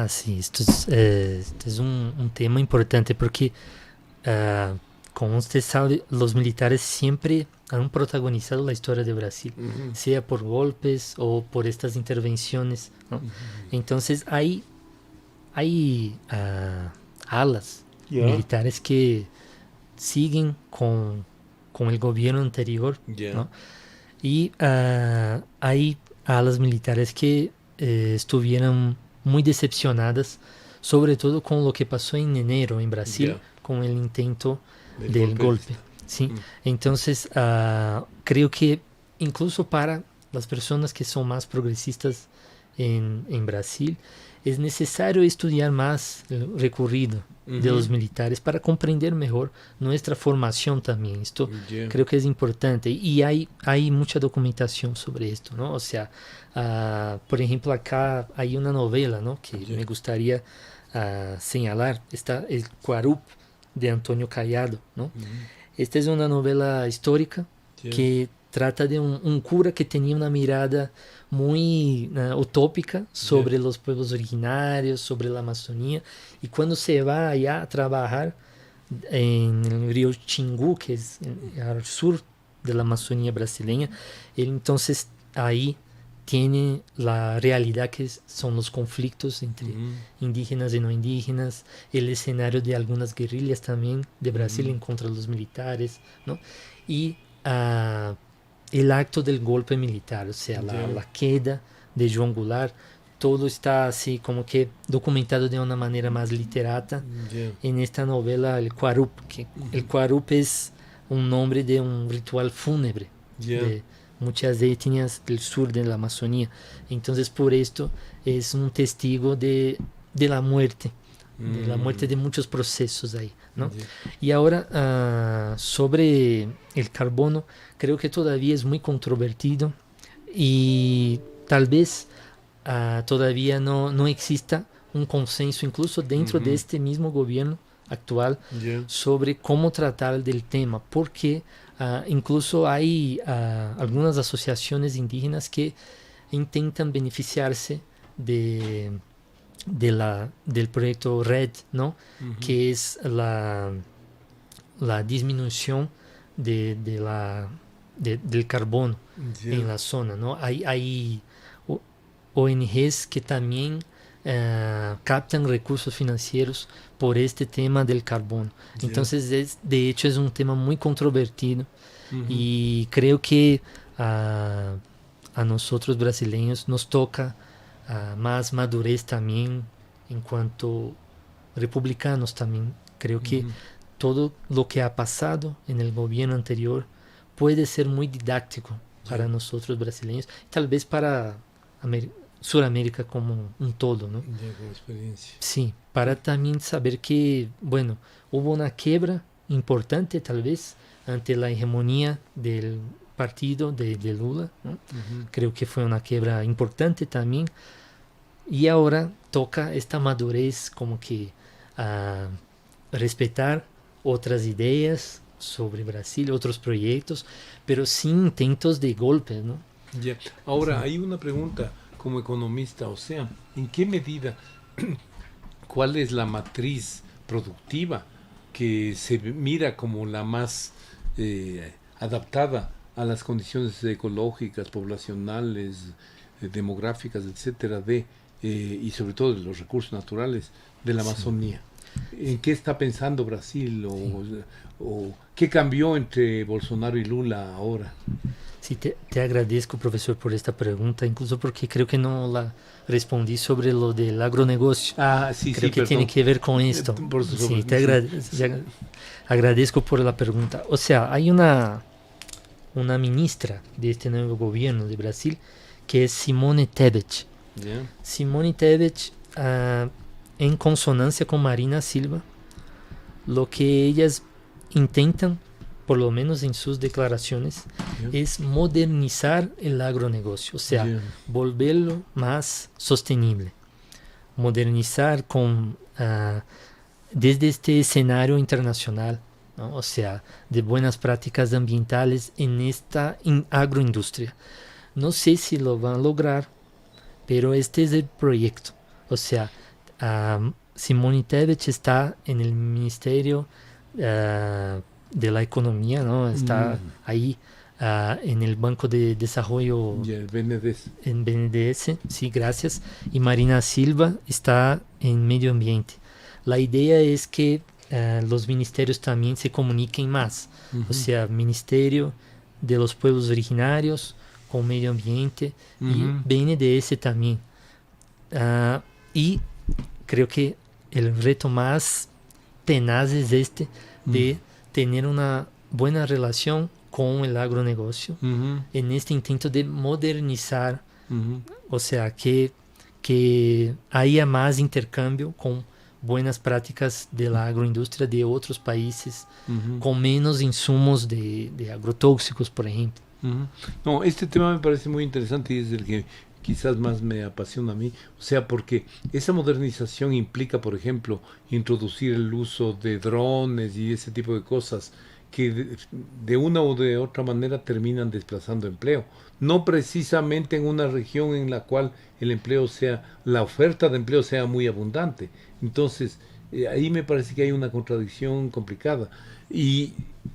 Sí, esto es un tema importante porque, como usted sabe, los militares siempre han protagonizado la historia de Brasil, sea por golpes o por estas intervenciones, ¿no? Entonces hay alas militares que siguen con el gobierno anterior, ¿no? Y hay alas militares que estuvieron muy decepcionadas, sobre todo con lo que pasó en enero en Brasil, con el intento del golpe. ¿Sí? Entonces, creo que incluso para las personas que son más progresistas en Brasil, es necesario estudiar más el recorrido de los militares para comprender mejor nuestra formación también. Esto creo que es importante y hay mucha documentación sobre esto, ¿no? O sea, por ejemplo, acá hay una novela, ¿no? Que me gustaría señalar. Está El Cuarup, de Antonio Callado, ¿no? Esta es una novela histórica que trata de un cura que tenía una mirada muy utópica sobre los pueblos originarios, sobre la Amazonía, y cuando se va allá a trabajar en el río Xingu, que es al sur de la Amazonía brasileña, él entonces ahí tiene la realidad que son los conflictos entre indígenas y no indígenas, el escenario de algunas guerrillas también de Brasil en contra de los militares, ¿no? Y el acto del golpe militar, o sea, la queda de João Goulart, todo está así como que documentado de una manera más literata en esta novela El Cuarup, que el Cuarup es un nombre de un ritual fúnebre de muchas etnias del sur de la Amazonía. Entonces, por esto es un testigo de la muerte, de la muerte de muchos procesos ahí, ¿no? Y ahora, sobre el carbono, creo que todavía es muy controvertido y tal vez todavía no exista un consenso, incluso dentro de este mismo gobierno actual, sobre cómo tratar del tema, porque incluso hay algunas asociaciones indígenas que intentan beneficiarse del proyecto RED, ¿no? Que es la disminución del carbono en la zona, ¿no? Hay ONGs que también captan recursos financieros por este tema del carbono. Entonces, de hecho, es un tema muy controvertido y creo que a nosotros brasileños nos toca más madurez también en cuanto republicanos también. Creo que todo lo que ha pasado en el gobierno anterior puede ser muy didáctico para nosotros brasileños, tal vez para Sudamérica como un todo, ¿no? Como experiencia. Sí, para también saber que, hubo una quiebra importante tal vez ante la hegemonía del partido de Lula, ¿no? Creo que fue una quiebra importante también. Y ahora toca esta madurez como que a respetar otras ideas sobre Brasil, otros proyectos, pero sin intentos de golpe, ¿no? Ya. Ahora, hay una pregunta como economista, o sea, ¿en qué medida, cuál es la matriz productiva que se mira como la más adaptada a las condiciones ecológicas, poblacionales, demográficas, etcétera, y sobre todo de los recursos naturales de la Amazonía? ¿En qué está pensando Brasil o qué cambió entre Bolsonaro y Lula ahora? Sí, te agradezco, profesor, por esta pregunta, incluso porque creo que no la respondí sobre lo del agronegocio. Sí, creo sí, que perdón. tiene que ver con esto. Sí, agradezco por la pregunta. O sea, hay una ministra de este nuevo gobierno de Brasil que es Simone Tebet. Yeah. Simone Tebet, en consonancia con Marina Silva, lo que ellas intentan, por lo menos en sus declaraciones, es modernizar el agronegocio, o sea, volverlo más sostenible, modernizar desde este escenario internacional, ¿no? O sea, de buenas prácticas ambientales en esta agroindustria. No sé si lo van a lograr, pero este es el proyecto. O sea, Simone Tebet está en el Ministerio de la Economía, ¿no? Está ahí en el Banco de Desarrollo, el BNDES. En BNDES, sí, gracias. Y Marina Silva está en Medio Ambiente. La idea es que los ministerios también se comuniquen más. O sea, Ministerio de los Pueblos Originarios con Medio Ambiente y BNDES también. Y creo que el reto más tenaz es de tener una buena relación con el agronegocio en este intento de modernizar, o sea, que haya más intercambio con buenas prácticas de la agroindustria de otros países, con menos insumos de agrotóxicos, por ejemplo. No, este tema me parece muy interesante y es el que quizás más me apasiona a mí, o sea, porque esa modernización implica, por ejemplo, introducir el uso de drones y ese tipo de cosas que de una u de otra manera terminan desplazando empleo, no precisamente en una región en la cual la oferta de empleo sea muy abundante. Entonces, ahí me parece que hay una contradicción complicada. Y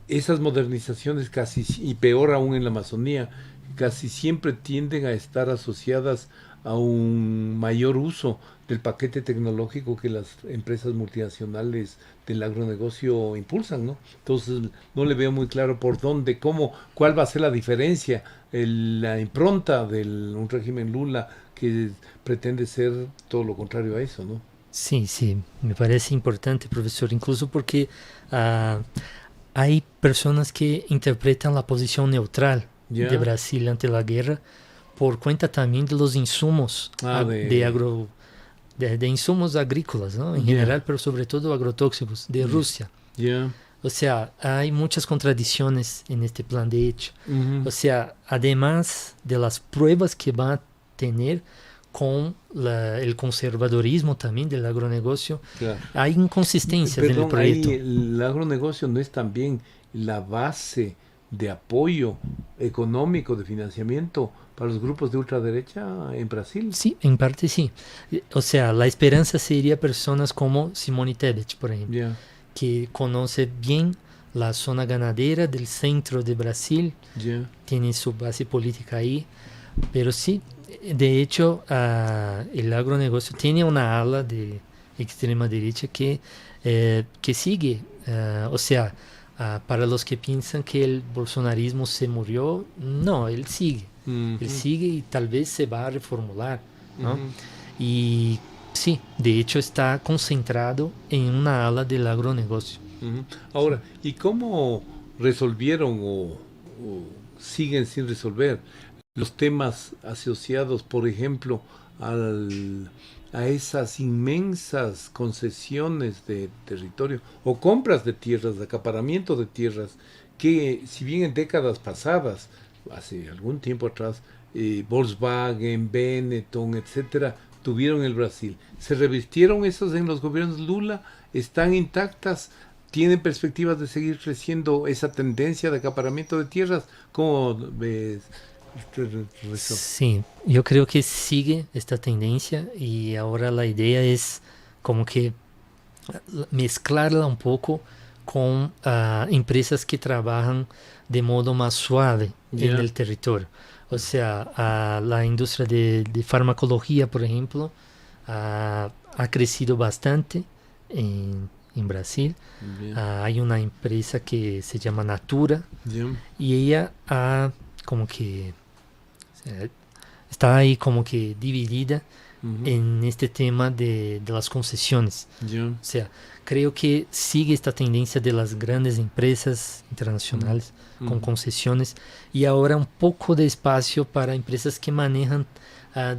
esas modernizaciones y peor aún en la Amazonía, casi siempre tienden a estar asociadas a un mayor uso del paquete tecnológico que las empresas multinacionales del agronegocio impulsan, ¿no? Entonces no le veo muy claro por dónde, cuál va a ser la diferencia, la impronta de un régimen Lula que pretende ser todo lo contrario a eso, ¿no? Sí, me parece importante, profesor, incluso porque hay personas que interpretan la posición neutral de Brasil ante la guerra por cuenta también de los insumos de insumos agrícolas, ¿no? En general, pero sobre todo agrotóxicos de Rusia. O sea, hay muchas contradicciones en este plan de hecho. O sea, además de las pruebas que va a tener con el conservadorismo también del agronegocio, hay inconsistencias en el proyecto. El agronegocio no es también la base de apoyo económico, de financiamiento para los grupos de ultraderecha en Brasil. Sí, en parte sí. O sea, la esperanza sería personas como Simone Tebet, por ejemplo, que conoce bien la zona ganadera del centro de Brasil, tiene su base política ahí, pero sí, de hecho, el agronegocio tiene una ala de extrema derecha que sigue, o sea, para los que piensan que el bolsonarismo se murió, no, él sigue. Él sigue y tal vez se va a reformular, ¿no? Y sí, de hecho está concentrado en una ala del agronegocio. Ahora, ¿y cómo resolvieron o siguen sin resolver los temas asociados, por ejemplo, a esas inmensas concesiones de territorio o compras de tierras, de acaparamiento de tierras, que si bien en décadas pasadas hace algún tiempo atrás, Volkswagen, Benetton, etcétera, tuvieron el Brasil. ¿Se revistieron esos en los gobiernos Lula? ¿Están intactas? ¿Tienen perspectivas de seguir creciendo esa tendencia de acaparamiento de tierras? ¿Cómo ves eso? Sí, yo creo que sigue esta tendencia y ahora la idea es como que mezclarla un poco con empresas que trabajan de modo más suave en el territorio. O sea, la industria de farmacología, por ejemplo, ha crecido bastante en Brasil. Hay una empresa que se llama Natura y ella como que está ahí como que dividida en este tema de las concesiones. O sea, creo que sigue esta tendencia de las grandes empresas internacionales con concesiones y ahora un poco de espacio para empresas que manejan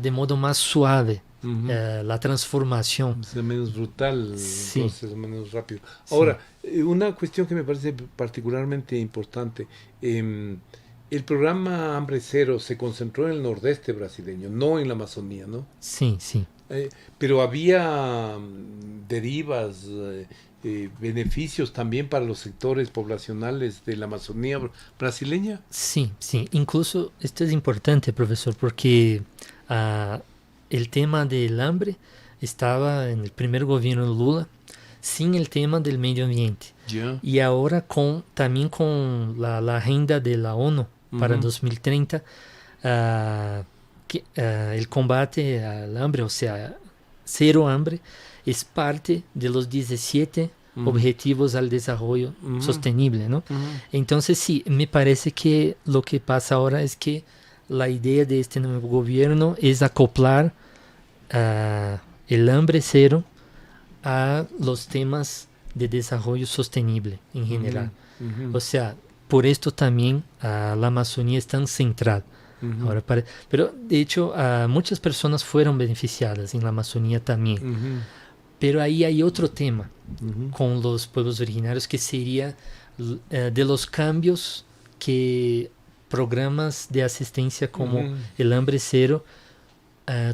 de modo más suave la transformación. Es menos brutal, Sí. entonces menos rápido. Ahora, una cuestión que me parece particularmente importante. El programa Hambre Cero se concentró en el nordeste brasileño, no en la Amazonía, ¿no? Sí, sí. Pero había derivas, beneficios también para los sectores poblacionales de la Amazonía brasileña. Sí, sí. Incluso esto es importante, profesor, porque el tema del hambre estaba en el primer gobierno de Lula sin el tema del medio ambiente. Ya. Y ahora también con la agenda de la ONU para 2030, el combate al hambre, o sea, cero hambre, es parte de los 17 objetivos al desarrollo sostenible, ¿no? Entonces sí, me parece que lo que pasa ahora es que la idea de este nuevo gobierno es acoplar el hambre cero a los temas de desarrollo sostenible en general. O sea, por esto también la Amazonía es tan central. Ahora pero de hecho muchas personas fueron beneficiadas en la Amazonía también. Pero ahí hay otro tema con los pueblos originarios que sería de los cambios que programas de asistencia como el Hambre Cero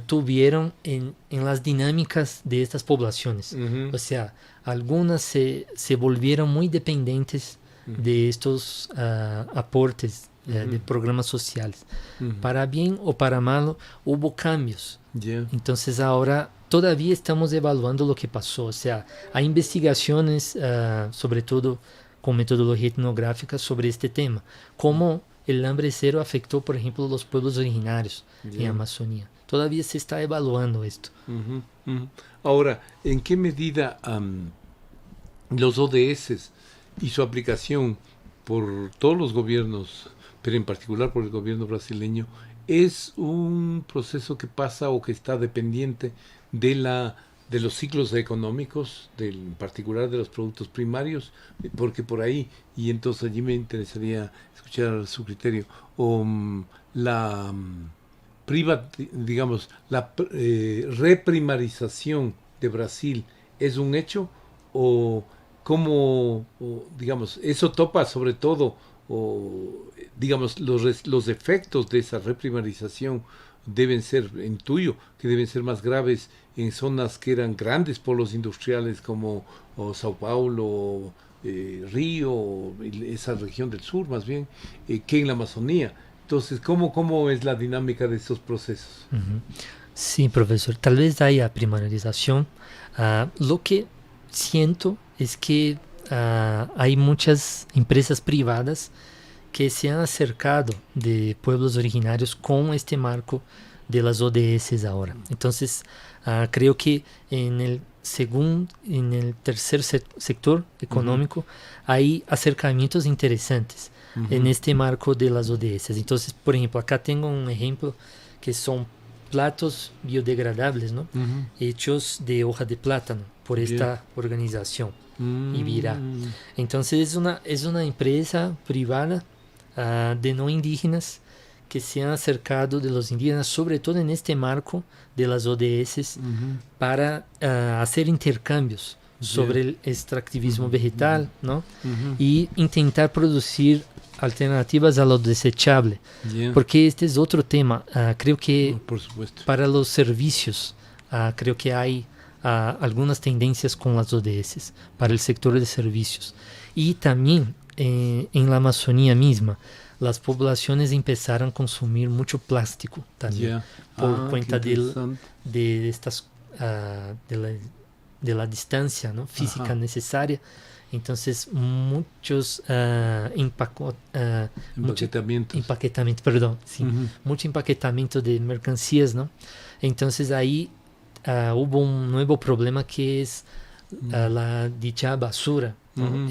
tuvieron en las dinámicas de estas poblaciones. O sea, algunas se volvieron muy dependientes de estos aportes de programas sociales. Para bien o para malo, hubo cambios. Entonces ahora todavía estamos evaluando lo que pasó. O sea, hay investigaciones, sobre todo con metodología etnográfica, sobre este tema. Cómo el hambre cero afectó, por ejemplo, los pueblos originarios en Amazonía. Todavía se está evaluando esto. Ahora, ¿en qué medida los ODS y su aplicación por todos los gobiernos, pero en particular por el gobierno brasileño, es un proceso que pasa o que está dependiente de los ciclos económicos, en particular de los productos primarios? Porque por ahí, y entonces allí me interesaría escuchar su criterio, la reprimarización de Brasil es un hecho, o cómo, digamos, eso topa sobre todo, digamos, los efectos de esa reprimarización deben ser, intuyo, que deben ser más graves en zonas que eran grandes polos industriales como Sao Paulo, Río, esa región del sur más bien, que en la Amazonía. Entonces, ¿cómo es la dinámica de estos procesos? Sí, profesor, tal vez haya primarización. Lo que siento es que hay muchas empresas privadas que se han acercado de pueblos originarios con este marco de las ODS ahora. Entonces, creo que en el tercer sector económico hay acercamientos interesantes en este marco de las ODS. Entonces, por ejemplo, acá tengo un ejemplo que son platos biodegradables, ¿no? Hechos de hoja de plátano por esta organización, Ibirá. Entonces, es una empresa privada de no indígenas que se han acercado de los indígenas, sobre todo en este marco de las ODS, para hacer intercambios sobre el extractivismo vegetal, ¿no? Y intentar producir alternativas a lo desechable, porque este es otro tema. Creo que por supuesto, para los servicios, creo que hay algunas tendencias con las ODS para el sector de servicios. Y también en la Amazonía misma, las poblaciones empezaron a consumir mucho plástico también, por cuenta de estas de la distancia, ¿no? Física necesaria. Entonces, muchos mucho empaquetamiento de mercancías, ¿no? Entonces ahí hubo un nuevo problema que es la dicha basura, ¿no?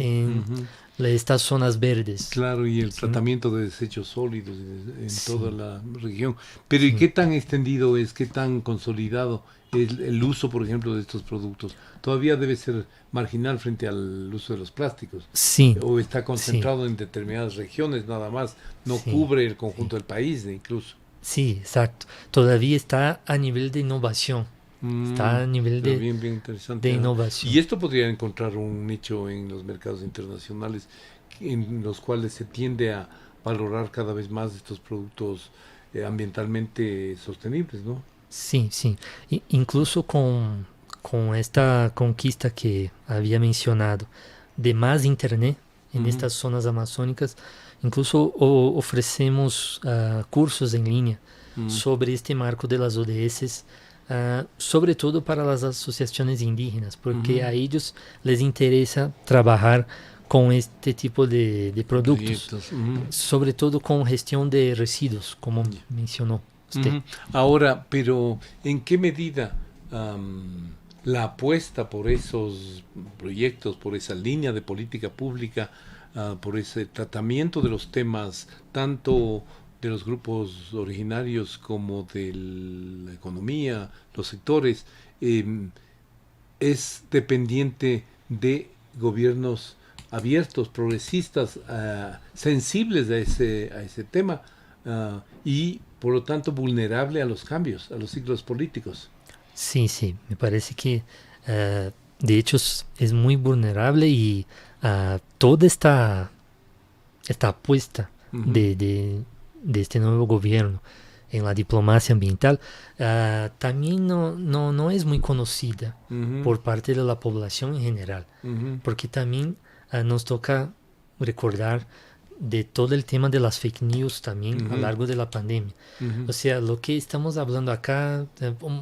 Estas zonas verdes. Claro, y el tratamiento de desechos sólidos en toda la región. Pero ¿y qué tan extendido es, qué tan consolidado es el uso, por ejemplo, de estos productos? ¿Todavía debe ser marginal frente al uso de los plásticos? Sí. ¿O está concentrado en determinadas regiones nada más? ¿No cubre el conjunto del país incluso? Sí, exacto. Todavía está a nivel de innovación. Está a nivel de interesante, de innovación. Y esto podría encontrar un nicho en los mercados internacionales en los cuales se tiende a valorar cada vez más estos productos ambientalmente sostenibles, ¿no? Sí, sí. Incluso con esta conquista que había mencionado de más internet en estas zonas amazónicas, incluso ofrecemos cursos en línea sobre este marco de las ODS, sobre todo para las asociaciones indígenas, porque a ellos les interesa trabajar con este tipo de productos, sobre todo con gestión de residuos, como mencionó usted. Ahora, pero ¿en qué medida la apuesta por esos proyectos, por esa línea de política pública, por ese tratamiento de los temas, tanto de los grupos originarios como de la economía, los sectores, es dependiente de gobiernos abiertos, progresistas, sensibles a ese tema y por lo tanto vulnerable a los cambios, a los ciclos políticos? Sí, sí, me parece que de hecho es muy vulnerable y toda esta apuesta de este nuevo gobierno en la diplomacia ambiental también no es muy conocida por parte de la población en general, porque también nos toca recordar de todo el tema de las fake news también a lo largo de la pandemia. O sea, lo que estamos hablando acá,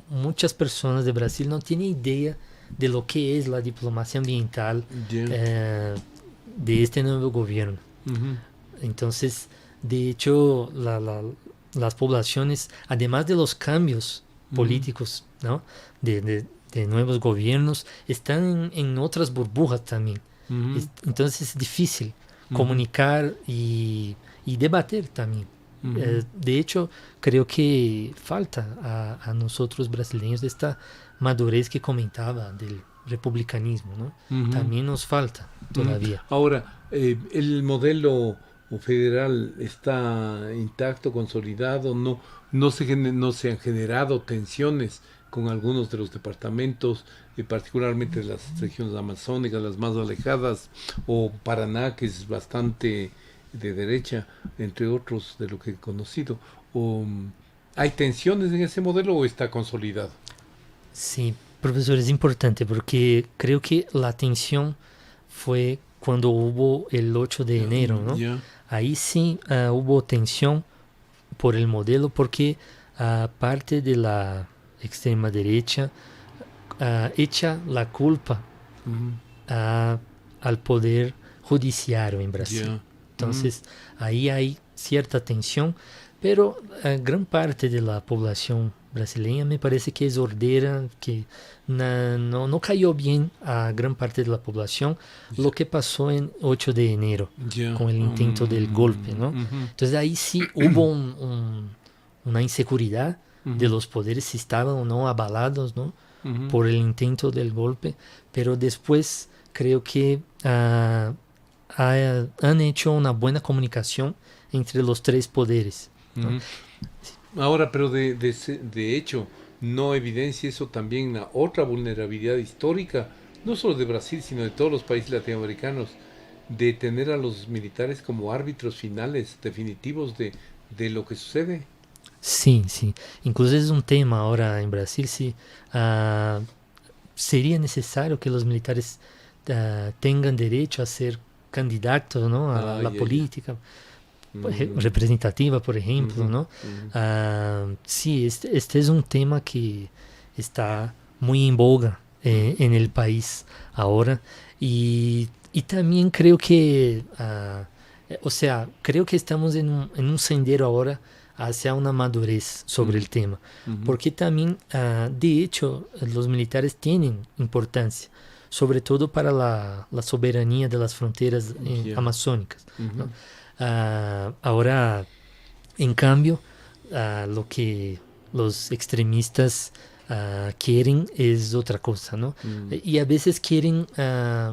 muchas personas de Brasil no tienen idea de lo que es la diplomacia ambiental de este nuevo gobierno. Entonces, de hecho, las poblaciones, además de los cambios políticos, ¿no? de nuevos gobiernos, están en otras burbujas también. Entonces es difícil comunicar y debatir también. De hecho, creo que falta a nosotros brasileños esta madurez que comentaba del republicanismo, ¿no? También nos falta todavía. Ahora, el modelo federal está intacto, consolidado, no se han generado tensiones con algunos de los departamentos, particularmente las regiones amazónicas, las más alejadas, o Paraná, que es bastante de derecha, entre otros de lo que he conocido. ¿Hay tensiones en ese modelo o está consolidado? Sí, profesor, es importante porque creo que la tensión fue cuando hubo el 8 de enero, ¿no? Ahí sí hubo tensión por el modelo porque parte de la extrema derecha echa la culpa al poder judiciario en Brasil. Entonces ahí hay cierta tensión, pero gran parte de la población brasileña me parece que es ordera, que no cayó bien a gran parte de la población lo que pasó en 8 de enero con el intento del golpe, ¿no? Entonces ahí sí hubo una inseguridad de los poderes, si estaban o no avalados, ¿no? Por el intento del golpe, pero después creo que han hecho una buena comunicación entre los tres poderes, ¿no? Ahora, pero de hecho, ¿no evidencia eso también la otra vulnerabilidad histórica no solo de Brasil, sino de todos los países latinoamericanos, de tener a los militares como árbitros finales, definitivos de lo que sucede. Sí, sí. Incluso es un tema ahora en Brasil, sí. Sería necesario que los militares tengan derecho a ser candidatos, ¿no? A la política representativa, por ejemplo, ¿no? Sí, este es un tema que está muy en boga en el país ahora y también creo que, o sea, creo que estamos en un sendero ahora hacia una madurez sobre el tema, porque también, de hecho, los militares tienen importancia, sobre todo para la soberanía de las fronteras amazónicas, ¿no? Ahora, en cambio, lo que los extremistas quieren es otra cosa, ¿no? Y a veces quieren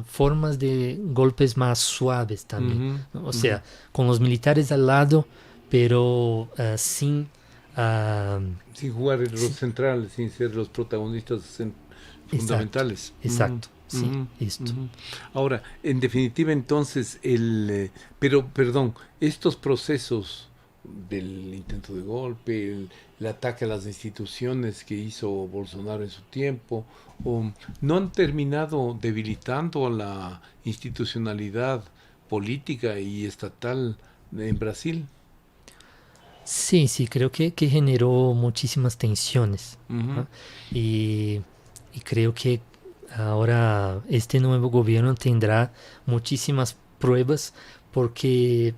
formas de golpes más suaves también, ¿no? O sea, con los militares al lado, pero sin jugar el rol central, sin ser los protagonistas fundamentales. Exacto. Sí, esto. Ahora, en definitiva, entonces, pero, perdón, estos procesos del intento de golpe, el ataque a las instituciones que hizo Bolsonaro en su tiempo, no han terminado debilitando a la institucionalidad política y estatal en Brasil. Sí, sí, creo que generó muchísimas tensiones, ¿no? Y creo que ahora este nuevo gobierno tendrá muchísimas pruebas porque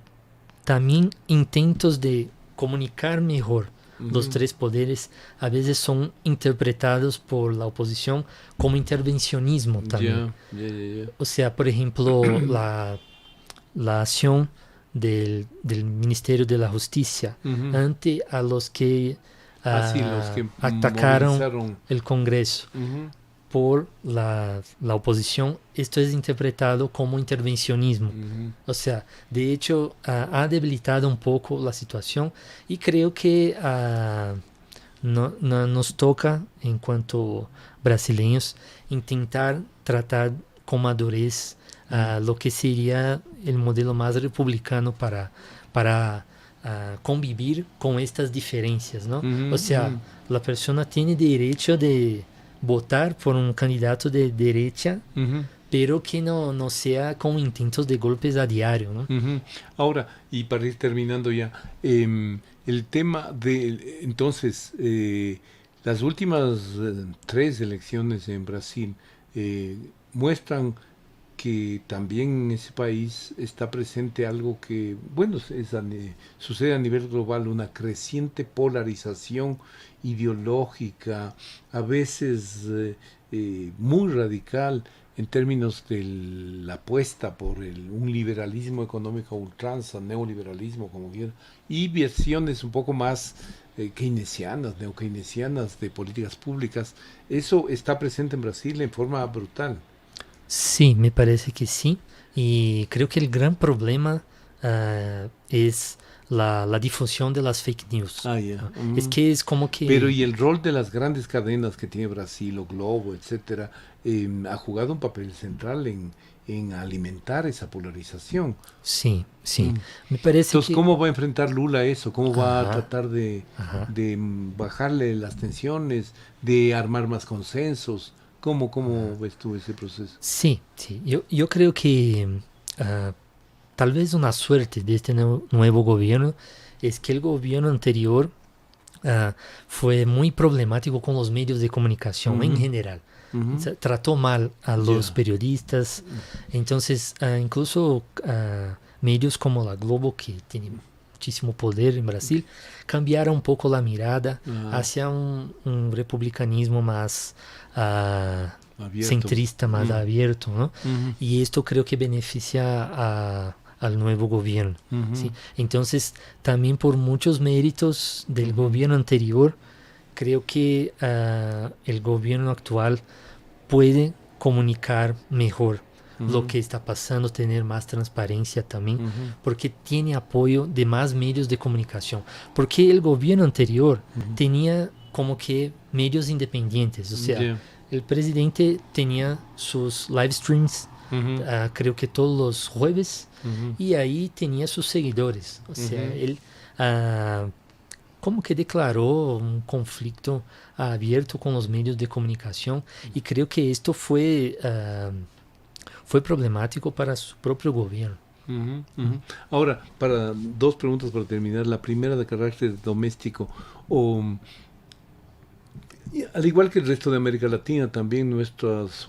también intentos de comunicar mejor los tres poderes a veces son interpretados por la oposición como intervencionismo también. O sea, por ejemplo, la acción del Ministerio de la Justicia ante a los que, los que atacaron el Congreso por la oposición, esto es interpretado como intervencionismo. O sea, de hecho, ha debilitado un poco la situación y creo que nos toca, en cuanto brasileños, intentar tratar con madurez lo que sería el modelo más republicano para convivir con estas diferencias, ¿no? O sea, la persona tiene derecho de votar por un candidato de derecha, pero que no sea con intentos de golpes a diario, ¿no? Ahora, y para ir terminando ya, el tema de, entonces, las últimas 3 elecciones en Brasil muestran que también en ese país está presente algo que, bueno, sucede a nivel global, una creciente polarización ideológica, a veces muy radical en términos de la apuesta por un liberalismo económico a ultranza, neoliberalismo, como quieran, y versiones un poco más keynesianas, neokeynesianas de políticas públicas. Eso está presente en Brasil en forma brutal. Sí, me parece que sí. Y creo que el gran problema es la difusión de las fake news. Es que es como que... Pero y el rol de las grandes cadenas que tiene Brasil, o Globo, etcétera, ha jugado un papel central en alimentar esa polarización. Sí, sí. Me parece Entonces, que... ¿cómo va a enfrentar Lula eso? ¿Cómo va a tratar de bajarle las tensiones, de armar más consensos? ¿Cómo ves tú ese proceso? Sí, sí. Yo creo que tal vez una suerte de este nuevo gobierno es que el gobierno anterior fue muy problemático con los medios de comunicación en general. O sea, trató mal a los periodistas. Entonces, incluso medios como la Globo, que tiene muchísimo poder en Brasil, cambiaron un poco la mirada hacia un republicanismo más centrista, más abierto, ¿no? Y esto creo que beneficia al nuevo gobierno, ¿sí? Entonces, también por muchos méritos del gobierno anterior, creo que el gobierno actual puede comunicar mejor lo que está pasando, tener más transparencia también, porque tiene apoyo de más medios de comunicación. Porque el gobierno anterior tenía como que medios independientes, o sea, el presidente tenía sus live streams, creo que todos los jueves, y ahí tenía sus seguidores. O sea, él como que declaró un conflicto abierto con los medios de comunicación, y creo que esto fue problemático para su propio gobierno. Ahora, dos preguntas para terminar. La primera de carácter doméstico. Al igual que el resto de América Latina, también nuestros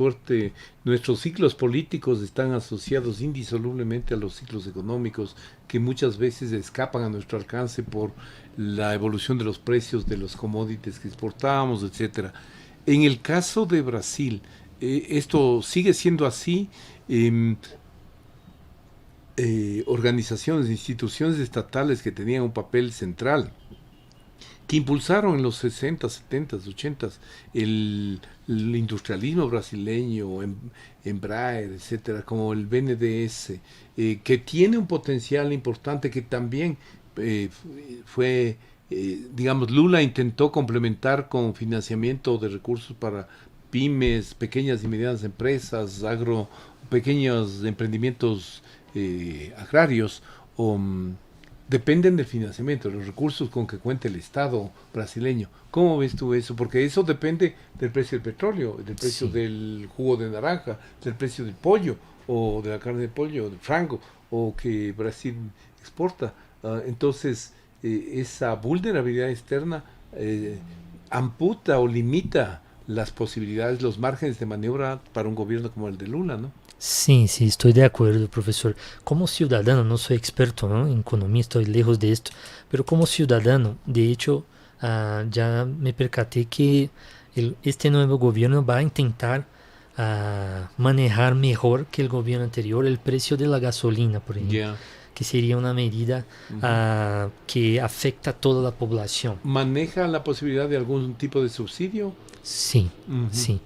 ciclos políticos están asociados indisolublemente a los ciclos económicos, que muchas veces escapan a nuestro alcance por la evolución de los precios de los commodities que exportamos, etcétera. En el caso de Brasil, esto sigue siendo así. Organizaciones, instituciones estatales que tenían un papel central, que impulsaron en los 60, 70, 80 el industrialismo brasileño, Embraer, etcétera, como el BNDES, que tiene un potencial importante, que también fue, digamos, Lula intentó complementar con financiamiento de recursos para pymes, pequeñas y medianas empresas, pequeños emprendimientos agrarios, dependen del financiamiento, de los recursos con que cuenta el Estado brasileño. ¿Cómo ves tú eso? Porque eso depende del precio del petróleo, del precio del jugo de naranja, del precio del pollo, o de la carne de pollo, del frango, o que Brasil exporta. Entonces, esa vulnerabilidad externa amputa o limita las posibilidades, los márgenes de maniobra para un gobierno como el de Lula, ¿no? Sí, estoy de acuerdo, profesor. Como ciudadano, no soy experto, ¿no?, en economía, estoy lejos de esto, pero como ciudadano, de hecho, ya me percaté que este nuevo gobierno va a intentar manejar mejor que el gobierno anterior el precio de la gasolina, por ejemplo, que sería una medida que afecta a toda la población. ¿Maneja la posibilidad de algún tipo de subsidio? Sí, sí.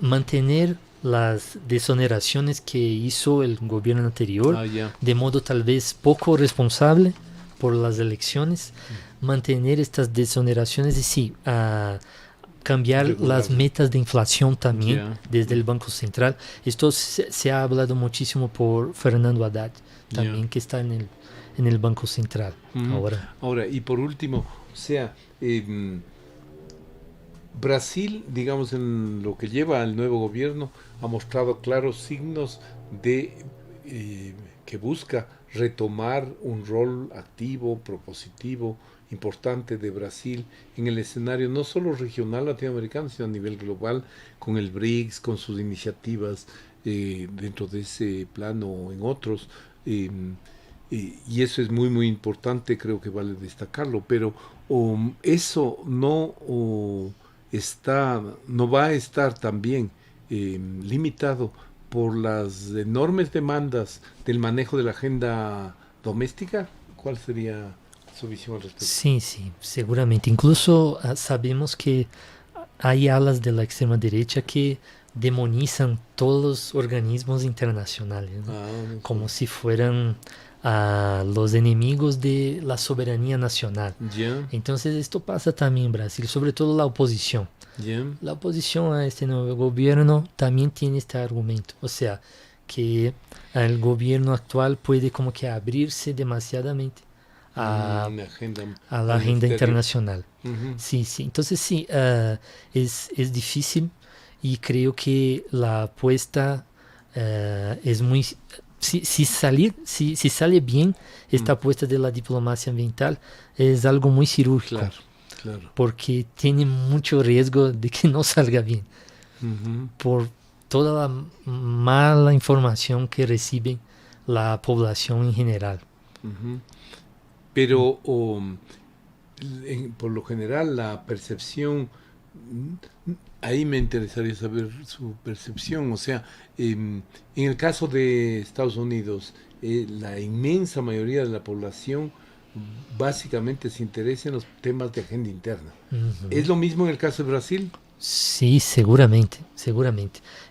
Mantener las desoneraciones que hizo el gobierno anterior, de modo tal vez poco responsable por las elecciones, mantener estas desoneraciones y sí, cambiar las metas de inflación también desde el Banco Central. Esto se ha hablado muchísimo por Fernando Haddad, también que está en el Banco Central ahora. Y por último, o sea, Brasil, digamos, en lo que lleva al nuevo gobierno, ha mostrado claros signos de que busca retomar un rol activo, propositivo, importante de Brasil en el escenario no solo regional latinoamericano, sino a nivel global, con el BRICS, con sus iniciativas dentro de ese plano o en otros. Y eso es muy, muy importante, creo que vale destacarlo, pero eso no va a estar también limitado por las enormes demandas del manejo de la agenda doméstica. ¿Cuál sería su visión al respecto? Sí, seguramente. Incluso sabemos que hay alas de la extrema derecha que demonizan todos los organismos internacionales, ¿no? Como si fueran los enemigos de la soberanía nacional. Entonces esto pasa también en Brasil, sobre todo la oposición. La oposición a este nuevo gobierno también tiene este argumento, o sea, que el gobierno actual puede como que abrirse demasiadamente a la agenda internacional. Sí, entonces sí, es difícil, y creo que la apuesta es muy... Si sale bien esta apuesta de la diplomacia ambiental, es algo muy cirúrgico. Claro. Porque tiene mucho riesgo de que no salga bien. Por toda la mala información que recibe la población en general. Pero por lo general la percepción, ahí me interesaría saber su percepción, o sea, en el caso de Estados Unidos, la inmensa mayoría de la población básicamente se interesa en los temas de agenda interna. ¿Es lo mismo en el caso de Brasil? Sí, seguramente.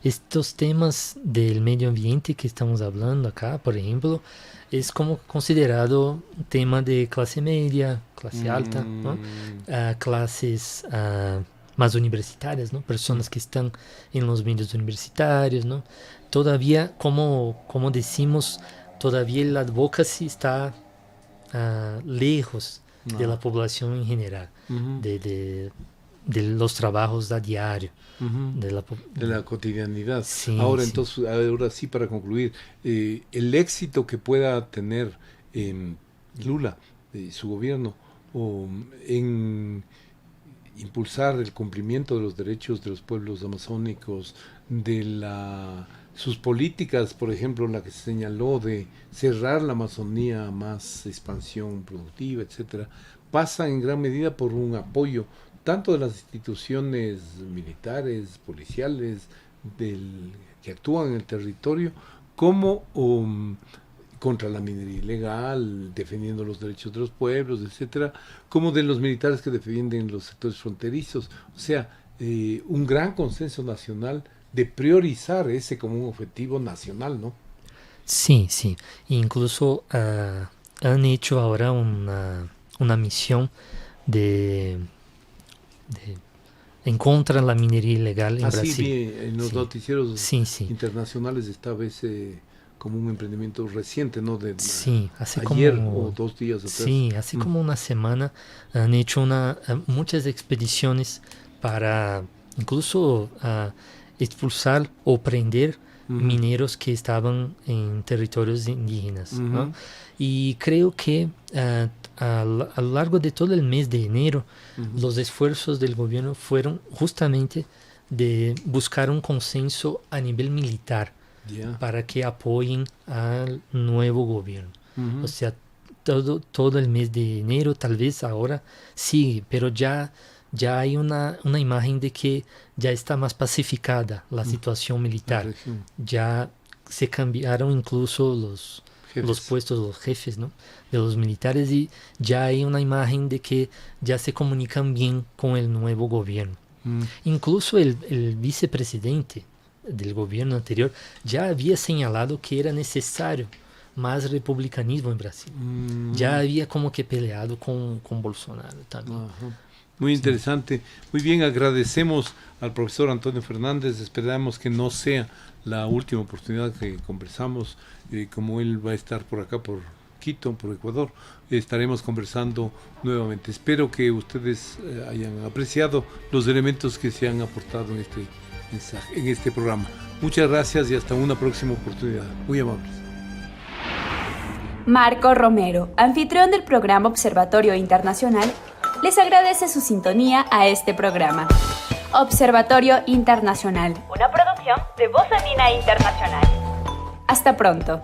Estos temas del medio ambiente que estamos hablando acá, por ejemplo, es como considerado un tema de clase media, clase alta, ¿no? Clases más universitarias, ¿no? Personas que están en los medios universitarios, ¿no? Todavía, como decimos, todavía el advocacy está lejos de la población en general, de los trabajos a diario. De la cotidianidad. Sí, ahora sí. Entonces, ahora sí, para concluir, el éxito que pueda tener Lula y su gobierno en impulsar el cumplimiento de los derechos de los pueblos amazónicos, sus políticas, por ejemplo, la que se señaló de cerrar la Amazonía a más expansión productiva, etcétera, pasa en gran medida por un apoyo tanto de las instituciones militares, policiales, que actúan en el territorio, como contra la minería ilegal, defendiendo los derechos de los pueblos, etcétera, como de los militares que defienden los sectores fronterizos. O sea, un gran consenso nacional de priorizar ese como un objetivo nacional, ¿no? Sí, sí. Incluso han hecho ahora una misión en contra de la minería ilegal en Brasil. Así en los noticieros sí. internacionales estaba ese como un emprendimiento reciente, ¿no? Sí, hace ayer como, o 2 días atrás. Sí, hace como una semana han hecho muchas expediciones para incluso expulsar o prender mineros que estaban en territorios indígenas, ¿no? Y creo que a lo largo de todo el mes de enero, los esfuerzos del gobierno fueron justamente de buscar un consenso a nivel militar para que apoyen al nuevo gobierno. O sea, todo el mes de enero, tal vez ahora sigue, pero ya hay una imagen de que ya está más pacificada la situación militar. Ya se cambiaron incluso los puestos, los jefes, ¿no?, de los militares, y ya hay una imagen de que ya se comunican bien con el nuevo gobierno. Incluso el vicepresidente del gobierno anterior ya había señalado que era necesario más republicanismo en Brasil. Ya había como que peleado con Bolsonaro también. Muy interesante. Muy bien, agradecemos al profesor Antonio Fernández. Esperamos que no sea la última oportunidad que conversamos. Como él va a estar por acá, por Quito, por Ecuador, estaremos conversando nuevamente. Espero que ustedes hayan apreciado los elementos que se han aportado en este programa. Muchas gracias y hasta una próxima oportunidad. Muy amables. Marco Romero, anfitrión del programa Observatorio Internacional, les agradece su sintonía a este programa. Observatorio Internacional, una producción de Voz Andina Internacional. Hasta pronto.